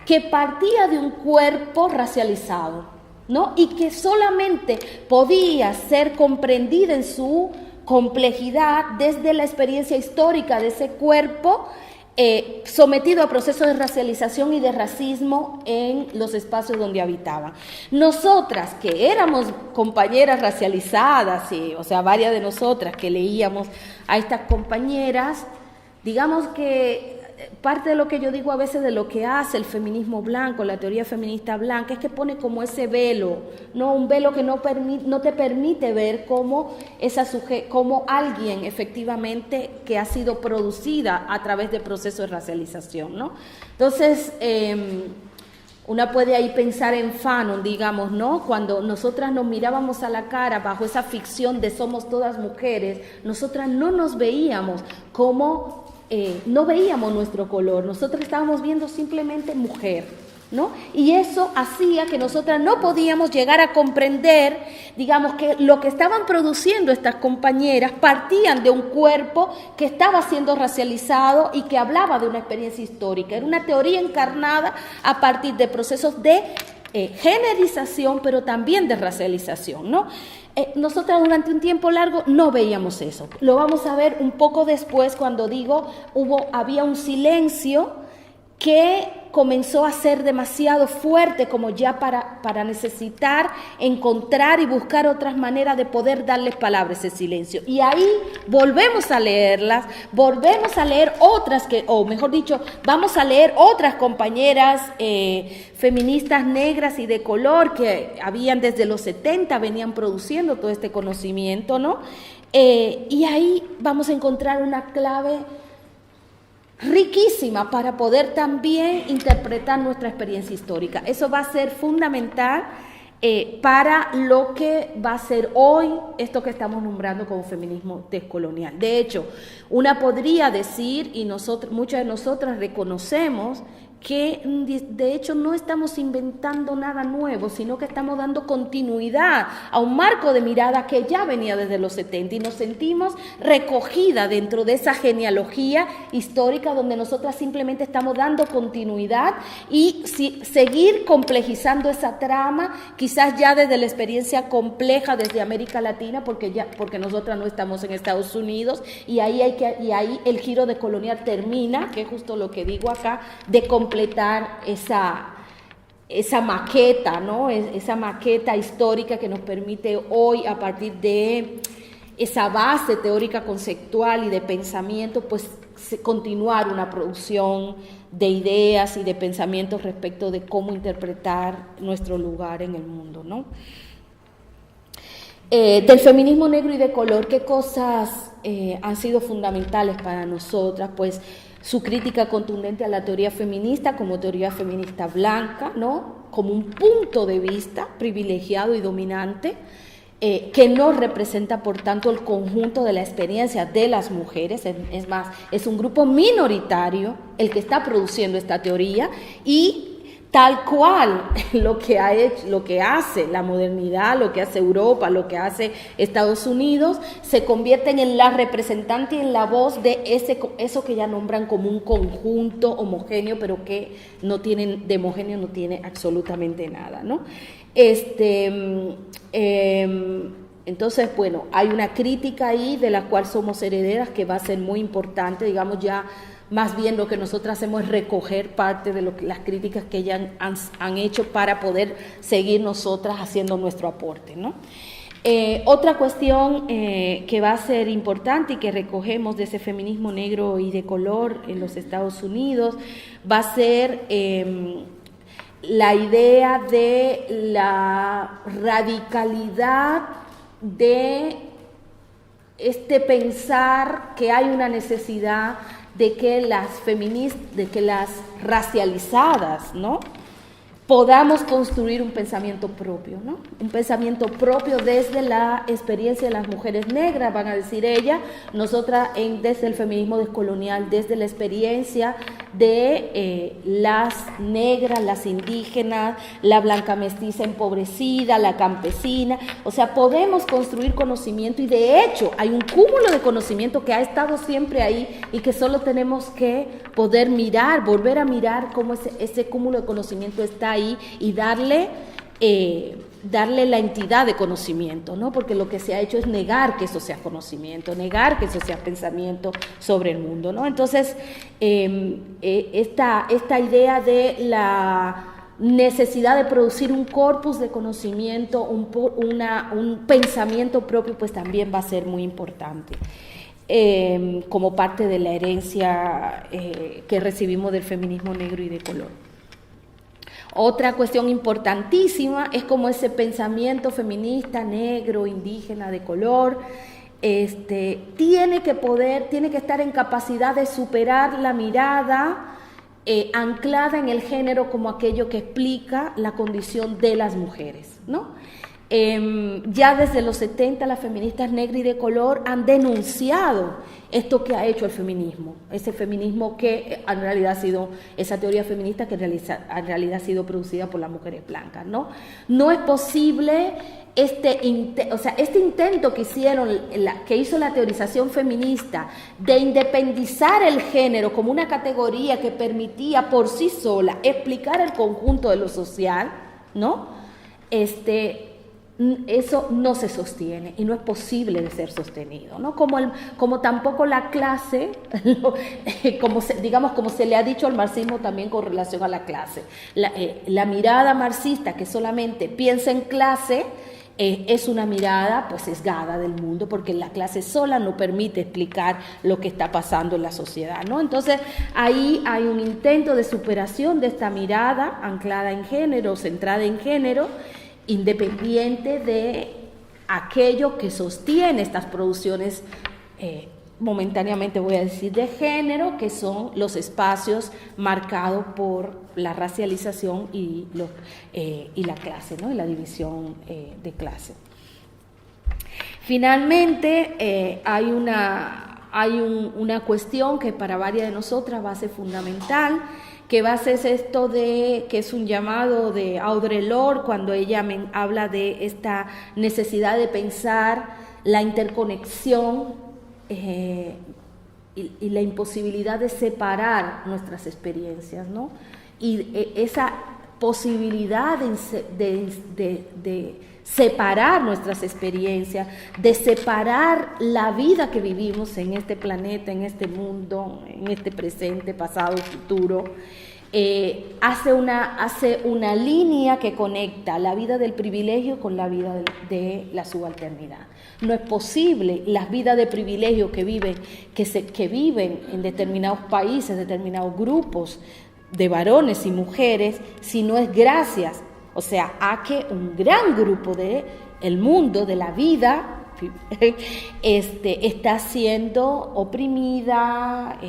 que partía de un cuerpo racializado, ¿no? Y que solamente podía ser comprendida en su complejidad desde la experiencia histórica de ese cuerpo, sometido a procesos de racialización y de racismo en los espacios donde habitaban. Nosotras, que éramos compañeras racializadas, o sea, varias de nosotras que leíamos a estas compañeras, digamos que parte de lo que yo digo a veces de lo que hace el feminismo blanco, la teoría feminista blanca, es que pone como ese velo, ¿no? Un velo que no te permite ver cómo alguien efectivamente que ha sido producida a través de procesos de racialización, ¿no? Entonces, una puede ahí pensar en Fanon, digamos, ¿no? Cuando nosotras nos mirábamos a la cara bajo esa ficción de somos todas mujeres, nosotras no nos veíamos como... no veíamos nuestro color, nosotros estábamos viendo simplemente mujer, ¿no? Y eso hacía que nosotras no podíamos llegar a comprender, digamos, que lo que estaban produciendo estas compañeras partían de un cuerpo que estaba siendo racializado y que hablaba de una experiencia histórica. Era una teoría encarnada a partir de procesos de generización, pero también de racialización, ¿no? Nosotras durante un tiempo largo no veíamos eso. Lo vamos a ver un poco después cuando digo había un silencio que comenzó a ser demasiado fuerte como ya para necesitar encontrar y buscar otras maneras de poder darles palabra a ese silencio. Y ahí volvemos a leerlas, volvemos a leer otras vamos a leer otras compañeras feministas negras y de color que habían desde los 70, venían produciendo todo este conocimiento, ¿no? Y ahí vamos a encontrar una clave riquísima para poder también interpretar nuestra experiencia histórica. Eso va a ser fundamental para lo que va a ser hoy esto que estamos nombrando como feminismo descolonial. De hecho, una podría decir, y muchas de nosotras reconocemos, que de hecho no estamos inventando nada nuevo, sino que estamos dando continuidad a un marco de mirada que ya venía desde los 70 y nos sentimos recogida dentro de esa genealogía histórica donde nosotras simplemente estamos dando continuidad y seguir complejizando esa trama, quizás ya desde la experiencia compleja desde América Latina, porque nosotras no estamos en Estados Unidos y ahí el giro decolonial termina, que es justo lo que digo acá, de completar esa maqueta, ¿no? Esa maqueta histórica que nos permite hoy, a partir de esa base teórica conceptual y de pensamiento, pues continuar una producción de ideas y de pensamientos respecto de cómo interpretar nuestro lugar en el mundo, ¿no? Del feminismo negro y de color, ¿qué cosas han sido fundamentales para nosotras? Pues su crítica contundente a la teoría feminista como teoría feminista blanca, ¿no? Como un punto de vista privilegiado y dominante, que no representa, por tanto, el conjunto de la experiencia de las mujeres. Es más, es un grupo minoritario el que está produciendo esta teoría y tal cual lo que ha hecho, lo que hace la modernidad, lo que hace Europa, lo que hace Estados Unidos, se convierten en la representante y en la voz de eso que ya nombran como un conjunto homogéneo, pero que no tienen, de homogéneo no tiene absolutamente nada, ¿no? Entonces, bueno, hay una crítica ahí de la cual somos herederas que va a ser muy importante, digamos ya. Más bien lo que nosotros hacemos es recoger parte de las críticas que ellas han hecho para poder seguir nosotras haciendo nuestro aporte, ¿no? Otra cuestión que va a ser importante y que recogemos de ese feminismo negro y de color en los Estados Unidos va a ser la idea de la radicalidad de pensar que hay una necesidad de que las feministas, de que las racializadas, ¿no?, podamos construir un pensamiento propio, ¿no? Un pensamiento propio desde la experiencia de las mujeres negras, van a decir ellas, nosotras desde el feminismo descolonial, desde la experiencia de las negras, las indígenas, la blanca mestiza empobrecida, la campesina, o sea, podemos construir conocimiento y de hecho hay un cúmulo de conocimiento que ha estado siempre ahí y que solo tenemos que poder mirar, volver a mirar cómo ese cúmulo de conocimiento está ahí y darle la entidad de conocimiento, ¿no? Porque lo que se ha hecho es negar que eso sea conocimiento, negar que eso sea pensamiento sobre el mundo, ¿no? Entonces, esta idea de la necesidad de producir un corpus de conocimiento, un pensamiento propio, pues también va a ser muy importante. Como parte de la herencia que recibimos del feminismo negro y de color. Otra cuestión importantísima es como ese pensamiento feminista, negro, indígena, de color, tiene que estar en capacidad de superar la mirada anclada en el género como aquello que explica la condición de las mujeres, ¿no? Ya desde los 70 las feministas negras y de color han denunciado esto que ha hecho el feminismo, ese feminismo que en realidad ha sido, esa teoría feminista que en realidad ha sido producida por las mujeres blancas, ¿no? No es posible este intento que que hizo la teorización feminista de independizar el género como una categoría que permitía por sí sola explicar el conjunto de lo social, ¿no? Eso no se sostiene y no es posible de ser sostenido, ¿no? Como tampoco la clase, como se le ha dicho al marxismo también con relación a la clase. La mirada marxista que solamente piensa en clase es una mirada pues sesgada del mundo, porque la clase sola no permite explicar lo que está pasando en la sociedad, ¿no? Entonces ahí hay un intento de superación de esta mirada anclada en género, centrada en género, independiente de aquello que sostiene estas producciones, momentáneamente voy a decir de género, que son los espacios marcados por la racialización y la clase, ¿no? Y la división de clase. Finalmente, hay una cuestión que para varias de nosotras va a ser fundamental, que va a ser esto que es un llamado de Audre Lorde, cuando ella habla de esta necesidad de pensar la interconexión y la imposibilidad de separar nuestras experiencias, ¿no? Y esa posibilidad de separar nuestras experiencias, de separar la vida que vivimos en este planeta, en este mundo, en este presente, pasado y futuro, hace una línea que conecta la vida del privilegio con la vida de la subalternidad. No es posible las vidas de privilegio que viven en determinados países, determinados grupos de varones y mujeres, si no es gracias, o sea, a que un gran grupo del mundo, de la vida, está siendo oprimida,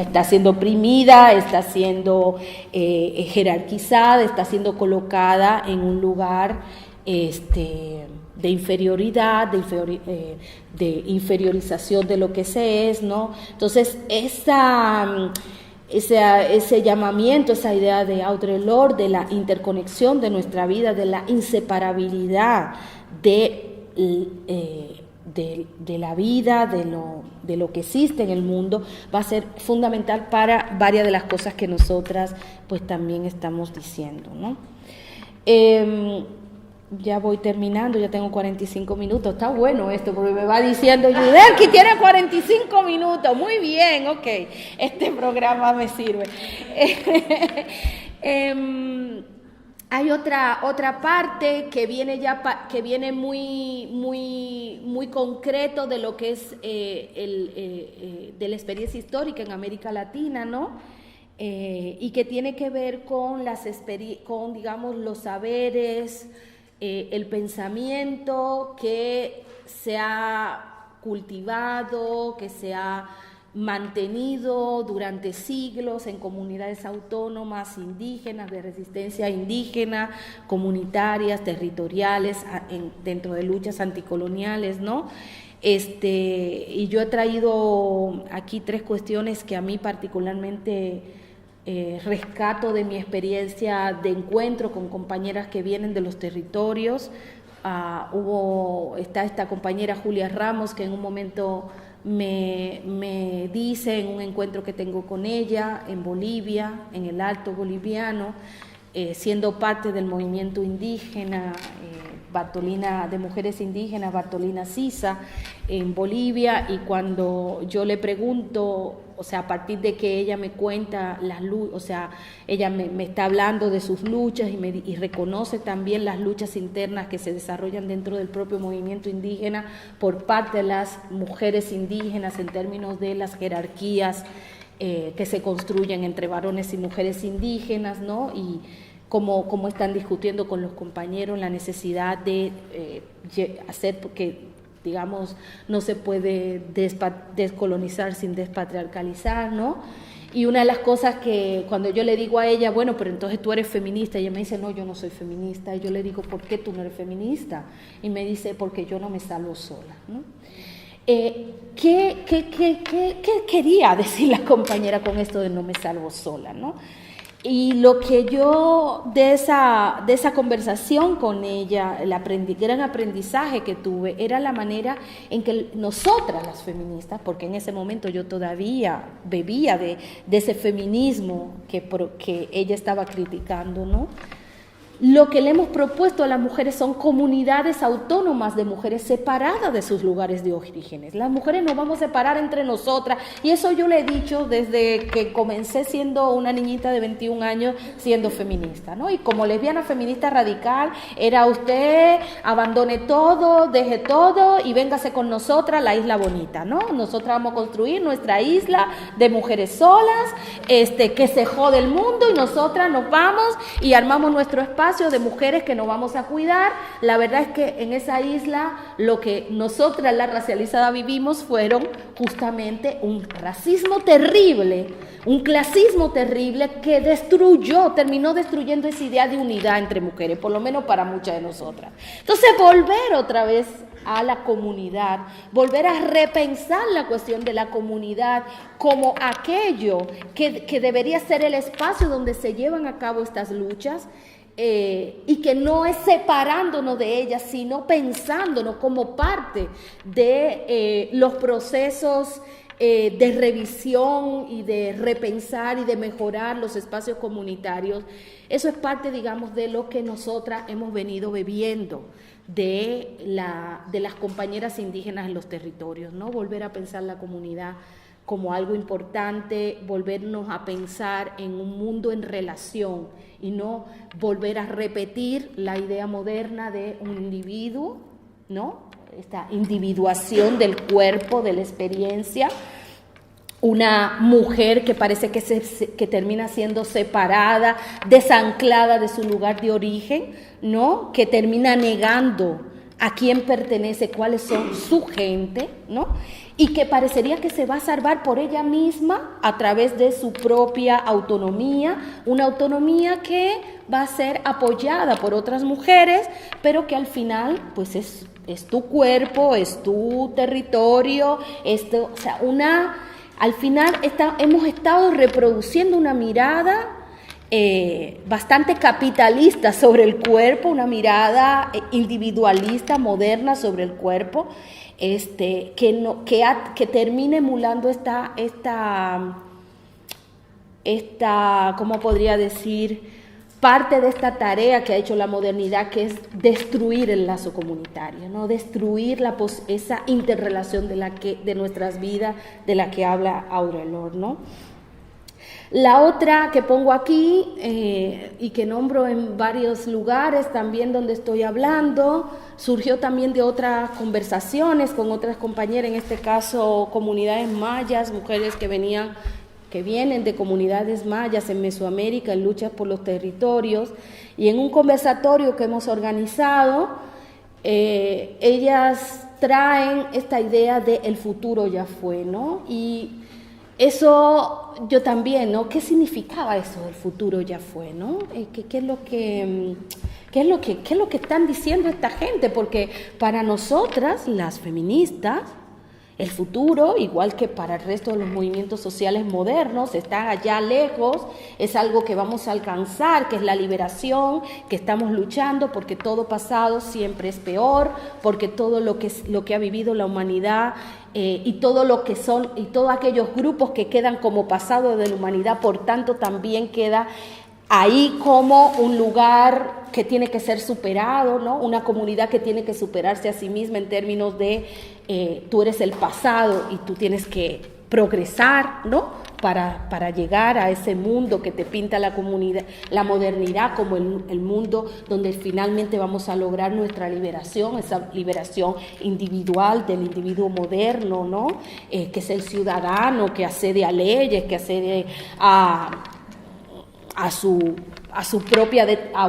está siendo oprimida, está siendo jerarquizada, está siendo colocada en un lugar inferioridad, de inferiorización de lo que se es, ¿no? Entonces, ese llamamiento, esa idea de Audre Lorde, de la interconexión de nuestra vida, de la inseparabilidad de la vida, de lo que existe en el mundo, va a ser fundamental para varias de las cosas que nosotras pues también estamos diciendo, ¿no? Ya voy terminando, ya tengo 45 minutos, está bueno esto, porque me va diciendo Yudel que tiene 45 minutos, muy bien, ok, este programa me sirve. Hay otra parte que viene que viene muy concreto de lo que es de la experiencia histórica en América Latina, ¿no? Y que tiene que ver con digamos, los saberes, el pensamiento que se ha cultivado, que se ha mantenido durante siglos en comunidades autónomas indígenas, de resistencia indígena, comunitarias, territoriales, dentro de luchas anticoloniales, ¿no? Y yo he traído aquí 3 cuestiones que a mí particularmente rescato de mi experiencia de encuentro con compañeras que vienen de los territorios. Está esta compañera Julia Ramos, que en un momento me dice en un encuentro que tengo con ella en Bolivia, en el Alto Boliviano, siendo parte del movimiento indígena de mujeres indígenas, Bartolina Sisa, en Bolivia, y cuando yo le pregunto, o sea, a partir de que ella me cuenta ella me está hablando de sus luchas y reconoce también las luchas internas que se desarrollan dentro del propio movimiento indígena por parte de las mujeres indígenas en términos de las jerarquías que se construyen entre varones y mujeres indígenas, ¿no? Y cómo están discutiendo con los compañeros la necesidad de hacer, porque digamos no se puede descolonizar sin despatriarcalizar, ¿no? Y una de las cosas que cuando yo le digo a ella, bueno, pero entonces tú eres feminista, ella me dice, no, yo no soy feminista. Y yo le digo, ¿por qué tú no eres feminista? Y me dice, porque yo no me salvo sola, ¿no? ¿Qué quería decir la compañera con esto de no me salvo sola, ¿no? Y lo que yo de esa conversación con ella, el gran aprendizaje que tuve, era la manera en que nosotras las feministas, porque en ese momento yo todavía bebía de ese feminismo que ella estaba criticando, ¿no? Lo que le hemos propuesto a las mujeres son comunidades autónomas de mujeres separadas de sus lugares de orígenes. Las mujeres nos vamos a separar entre nosotras, y eso yo le he dicho desde que comencé siendo una niñita de 21 años siendo feminista, ¿no? Y como lesbiana feminista radical, era usted abandone todo, deje todo y véngase con nosotras, la isla bonita, ¿no? Nosotras vamos a construir nuestra isla de mujeres solas, que se jode el mundo, y nosotras nos vamos y armamos nuestro espacio de mujeres que nos vamos a cuidar. La verdad es que en esa isla lo que nosotras, la racializada, vivimos fueron justamente un racismo terrible, un clasismo terrible que terminó destruyendo esa idea de unidad entre mujeres, por lo menos para muchas de nosotras. Entonces, volver otra vez a la comunidad, volver a repensar la cuestión de la comunidad como aquello que debería ser el espacio donde se llevan a cabo estas luchas, y que no es separándonos de ellas, sino pensándonos como parte de los procesos de revisión y de repensar y de mejorar los espacios comunitarios. Eso es parte, digamos, de lo que nosotras hemos venido bebiendo de las compañeras indígenas en los territorios, ¿no? Volver a pensar la comunidad como algo importante, volvernos a pensar en un mundo en relación y no volver a repetir la idea moderna de un individuo, ¿no? Esta individuación del cuerpo, de la experiencia, una mujer que parece que termina siendo separada, desanclada de su lugar de origen, ¿no? Que termina negando a quién pertenece, cuáles son su gente, ¿no? y que parecería que se va a salvar por ella misma a través de su propia autonomía, una autonomía que va a ser apoyada por otras mujeres, pero que al final pues es tu cuerpo, es tu territorio, o sea, al final hemos estado reproduciendo una mirada bastante capitalista sobre el cuerpo, una mirada individualista, moderna sobre el cuerpo, que termina emulando esta, ¿cómo podría decir?, parte de esta tarea que ha hecho la modernidad, que es destruir el lazo comunitario, ¿no? Destruir esa interrelación de nuestras vidas, de la que habla Audre Lorde, ¿no? La otra que pongo aquí y que nombro en varios lugares también donde estoy hablando, surgió también de otras conversaciones con otras compañeras, en este caso comunidades mayas, mujeres que vienen de comunidades mayas en Mesoamérica en luchas por los territorios, y en un conversatorio que hemos organizado, ellas traen esta idea de el futuro ya fue, ¿no? Y eso yo también, ¿no? ¿Qué significaba eso del futuro ya fue, ¿no? ¿Qué es lo que están diciendo esta gente? Porque para nosotras, las feministas, el futuro, igual que para el resto de los movimientos sociales modernos, está allá lejos, es algo que vamos a alcanzar, que es la liberación, que estamos luchando, porque todo pasado siempre es peor, porque todo lo que ha vivido la humanidad y todo lo que son, y todos aquellos grupos que quedan como pasado de la humanidad, por tanto también queda ahí como un lugar que tiene que ser superado, ¿no? Una comunidad que tiene que superarse a sí misma en términos de tú eres el pasado y tú tienes que progresar, ¿no? Para llegar a ese mundo que te pinta la modernidad como el mundo donde finalmente vamos a lograr nuestra liberación, esa liberación individual del individuo moderno, ¿no? Que es el ciudadano que accede a leyes, que accede a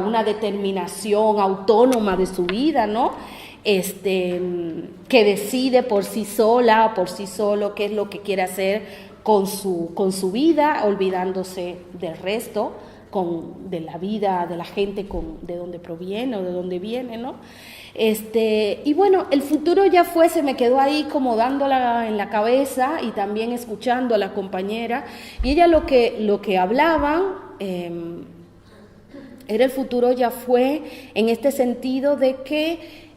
una determinación autónoma de su vida, ¿no? Que decide por sí sola o por sí solo qué es lo que quiere hacer con su vida, olvidándose del resto, de la vida de la gente de donde proviene o de donde viene, ¿no? Y bueno, el futuro ya fue, se me quedó ahí como dándola en la cabeza y también escuchando a la compañera, y ella lo que hablaban era el futuro ya fue en este sentido de que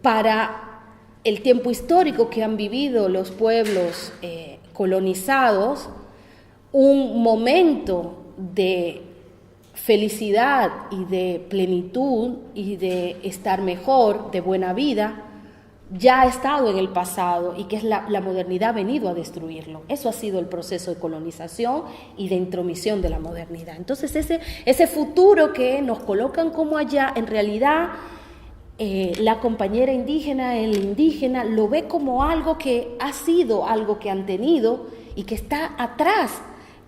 para el tiempo histórico que han vivido los pueblos colonizados, un momento de felicidad y de plenitud y de estar mejor, de buena vida, ya ha estado en el pasado y que es la modernidad ha venido a destruirlo. Eso ha sido el proceso de colonización y de intromisión de la modernidad. Entonces ese futuro que nos colocan como allá, en realidad la compañera indígena, el indígena, lo ve como algo que ha sido, algo que han tenido y que está atrás,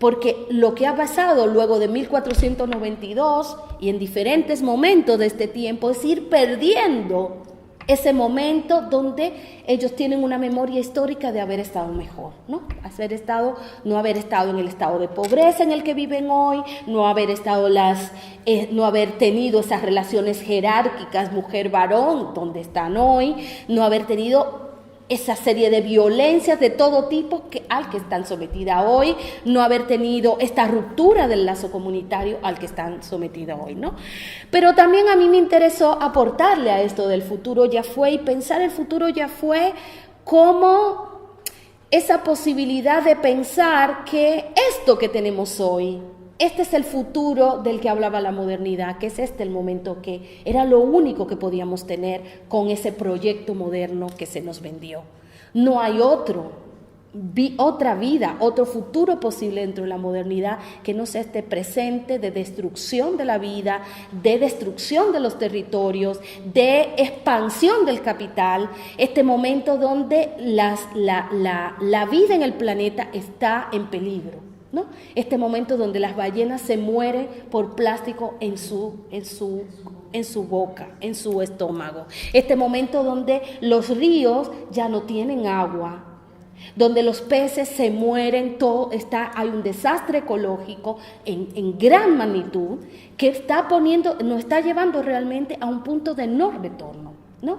porque lo que ha pasado luego de 1492 y en diferentes momentos de este tiempo es ir perdiendo ese momento donde ellos tienen una memoria histórica de haber estado mejor, ¿no? No haber estado en el estado de pobreza en el que viven hoy, no haber tenido esas relaciones jerárquicas mujer-varón donde están hoy, no haber tenido esa serie de violencias de todo tipo al que están sometidas hoy, no haber tenido esta ruptura del lazo comunitario al que están sometidas hoy, ¿no? Pero también a mí me interesó aportarle a esto del futuro ya fue y pensar el futuro ya fue como esa posibilidad de pensar que esto que tenemos hoy, este es el futuro del que hablaba la modernidad, que es el momento que era lo único que podíamos tener con ese proyecto moderno que se nos vendió. No hay otra vida, otro futuro posible dentro de la modernidad que no sea este presente de destrucción de la vida, de destrucción de los territorios, de expansión del capital, este momento donde la vida en el planeta está en peligro, ¿no? Este momento donde las ballenas se mueren por plástico en su boca, en su estómago. Este momento donde los ríos ya no tienen agua, donde los peces se mueren, hay un desastre ecológico en gran magnitud que nos está llevando realmente a un punto de no retorno, ¿no?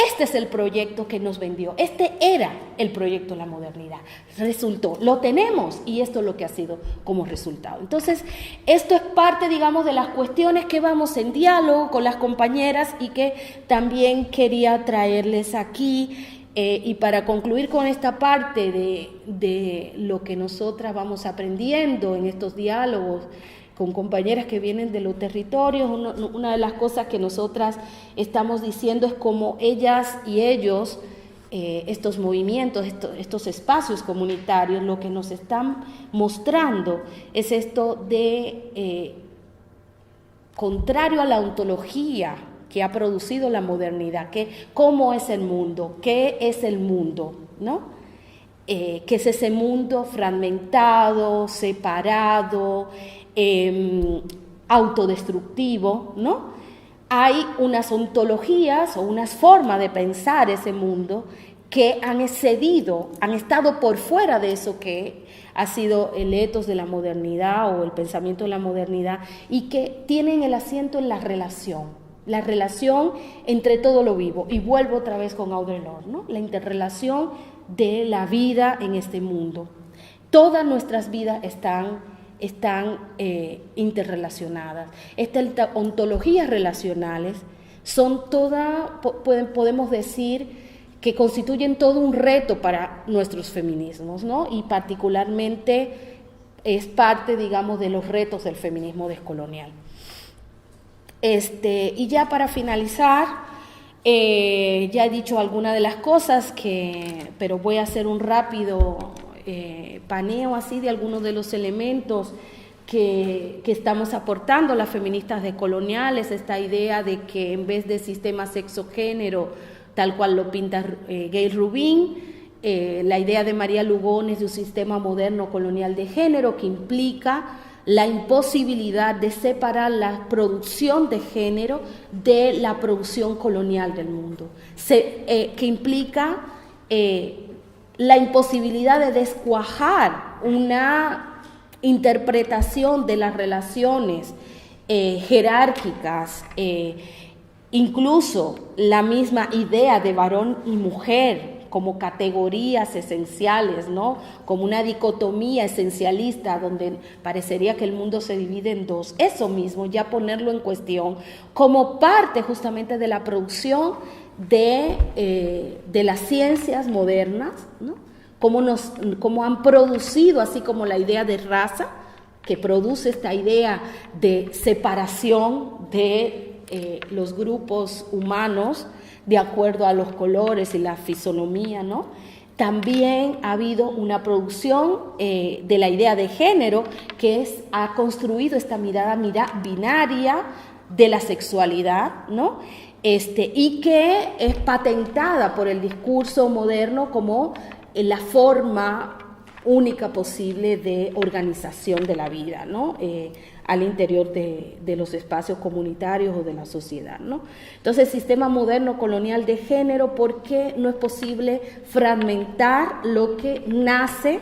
Este es el proyecto que nos vendió, este era el proyecto de la modernidad. Resultó, lo tenemos y esto es lo que ha sido como resultado. Entonces, esto es parte, digamos, de las cuestiones que vamos en diálogo con las compañeras y que también quería traerles aquí. Y para concluir con esta parte de lo que nosotras vamos aprendiendo en estos diálogos con compañeras que vienen de los territorios, una de las cosas que nosotras estamos diciendo es cómo ellas y ellos, estos movimientos, estos espacios comunitarios, lo que nos están mostrando es esto de, contrario a la ontología que ha producido la modernidad, cómo es el mundo, qué es el mundo, ¿no? Que es ese mundo fragmentado, separado, autodestructivo, ¿no? Hay unas ontologías o unas formas de pensar ese mundo que han excedido, han estado por fuera de eso que ha sido el ethos de la modernidad o el pensamiento de la modernidad y que tienen el asiento en la relación entre todo lo vivo. Y vuelvo otra vez con Audre Lorde, ¿no? La interrelación de la vida en este mundo. Todas nuestras vidas están interrelacionadas. Estas ontologías relacionales son todas, podemos decir, que constituyen todo un reto para nuestros feminismos, ¿no? Y particularmente es parte, digamos, de los retos del feminismo descolonial. Y ya para finalizar, ya he dicho algunas de las cosas, pero voy a hacer un rápido paneo así de algunos de los elementos que estamos aportando las feministas decoloniales, esta idea de que en vez de sistema sexo-género, tal cual lo pinta Gayle Rubin, la idea de María Lugones de un sistema moderno colonial de género que implica la imposibilidad de separar la producción de género de la producción colonial del mundo, que implica la imposibilidad de descuajar una interpretación de las relaciones jerárquicas, incluso la misma idea de varón y mujer como categorías esenciales, ¿no? Como una dicotomía esencialista donde parecería que el mundo se divide en dos. Eso mismo, ya ponerlo en cuestión como parte justamente de la producción de las ciencias modernas, ¿no? Cómo han producido, así como la idea de raza, que produce esta idea de separación de los grupos humanos de acuerdo a los colores y la fisonomía, ¿no? También ha habido una producción de la idea de género que ha construido esta mirada binaria de la sexualidad, ¿no? Y que es patentada por el discurso moderno como la forma única posible de organización de la vida, ¿no? Al interior de los espacios comunitarios o de la sociedad, ¿no? Entonces, el sistema moderno colonial de género, ¿por qué no es posible fragmentar lo que nace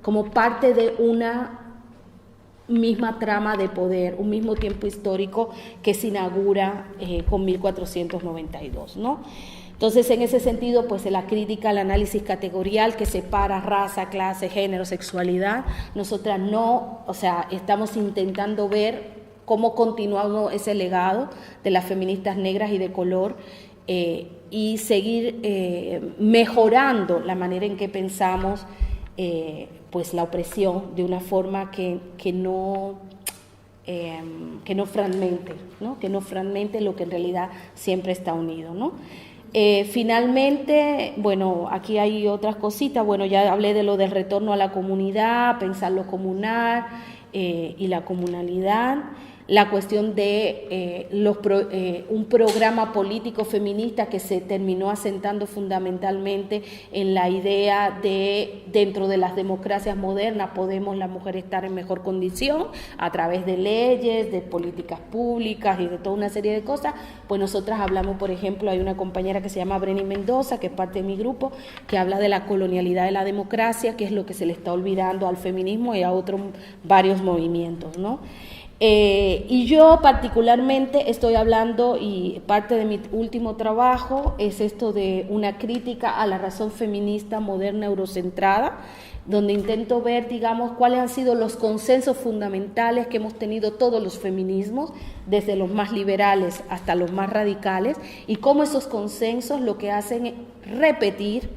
como parte de una misma trama de poder, un mismo tiempo histórico que se inaugura con 1492, ¿no? Entonces, en ese sentido, pues la crítica al análisis categorial que separa raza, clase, género, sexualidad, nosotras no, estamos intentando ver cómo continuamos ese legado de las feministas negras y de color y seguir mejorando la manera en que pensamos pues la opresión de una forma que no fragmente, ¿no? Que no fragmente lo que en realidad siempre está unido, ¿no? Finalmente, bueno, aquí hay otras cositas, bueno, ya hablé de lo del retorno a la comunidad, pensar lo comunal y la comunalidad, la cuestión de un programa político feminista que se terminó asentando fundamentalmente en la idea de, dentro de las democracias modernas, podemos las mujeres estar en mejor condición a través de leyes, de políticas públicas y de toda una serie de cosas. Pues nosotras hablamos, por ejemplo, hay una compañera que se llama Breni Mendoza, que es parte de mi grupo, que habla de la colonialidad de la democracia, que es lo que se le está olvidando al feminismo y a otros varios movimientos, ¿no? Y yo particularmente estoy hablando, y parte de mi último trabajo es esto de una crítica a la razón feminista moderna eurocentrada, donde intento ver, digamos, cuáles han sido los consensos fundamentales que hemos tenido todos los feminismos, desde los más liberales hasta los más radicales, y cómo esos consensos lo que hacen es repetir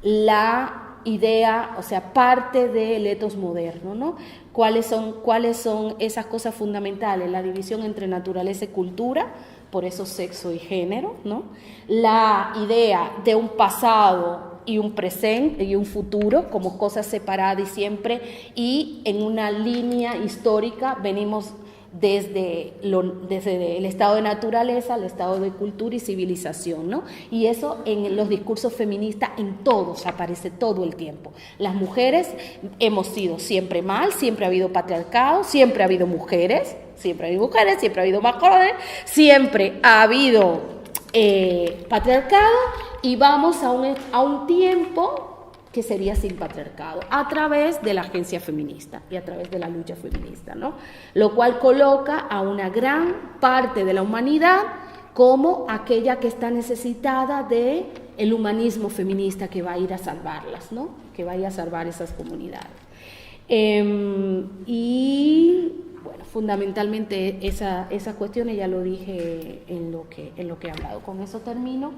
la idea, o sea, parte del etos moderno, ¿no? ¿Cuáles son esas cosas fundamentales? La división entre naturaleza y cultura, por eso sexo y género, ¿no? La idea de un pasado y un presente y un futuro como cosas separadas y siempre, y en una línea histórica venimos desde el estado de naturaleza al estado de cultura y civilización, ¿no? Y eso en los discursos feministas en todos aparece todo el tiempo. Las mujeres hemos sido siempre mal, siempre ha habido patriarcado, siempre ha habido mujeres, siempre ha habido más jóvenes, siempre ha habido patriarcado, y vamos a un tiempo que sería sin patriarcado, a través de la agencia feminista y a través de la lucha feminista, ¿no? Lo cual coloca a una gran parte de la humanidad como aquella que está necesitada de el humanismo feminista que va a ir a salvarlas, ¿no? Que va a ir a salvar esas comunidades. Y bueno, fundamentalmente esas cuestiones ya lo dije en lo que he hablado. Con eso termino.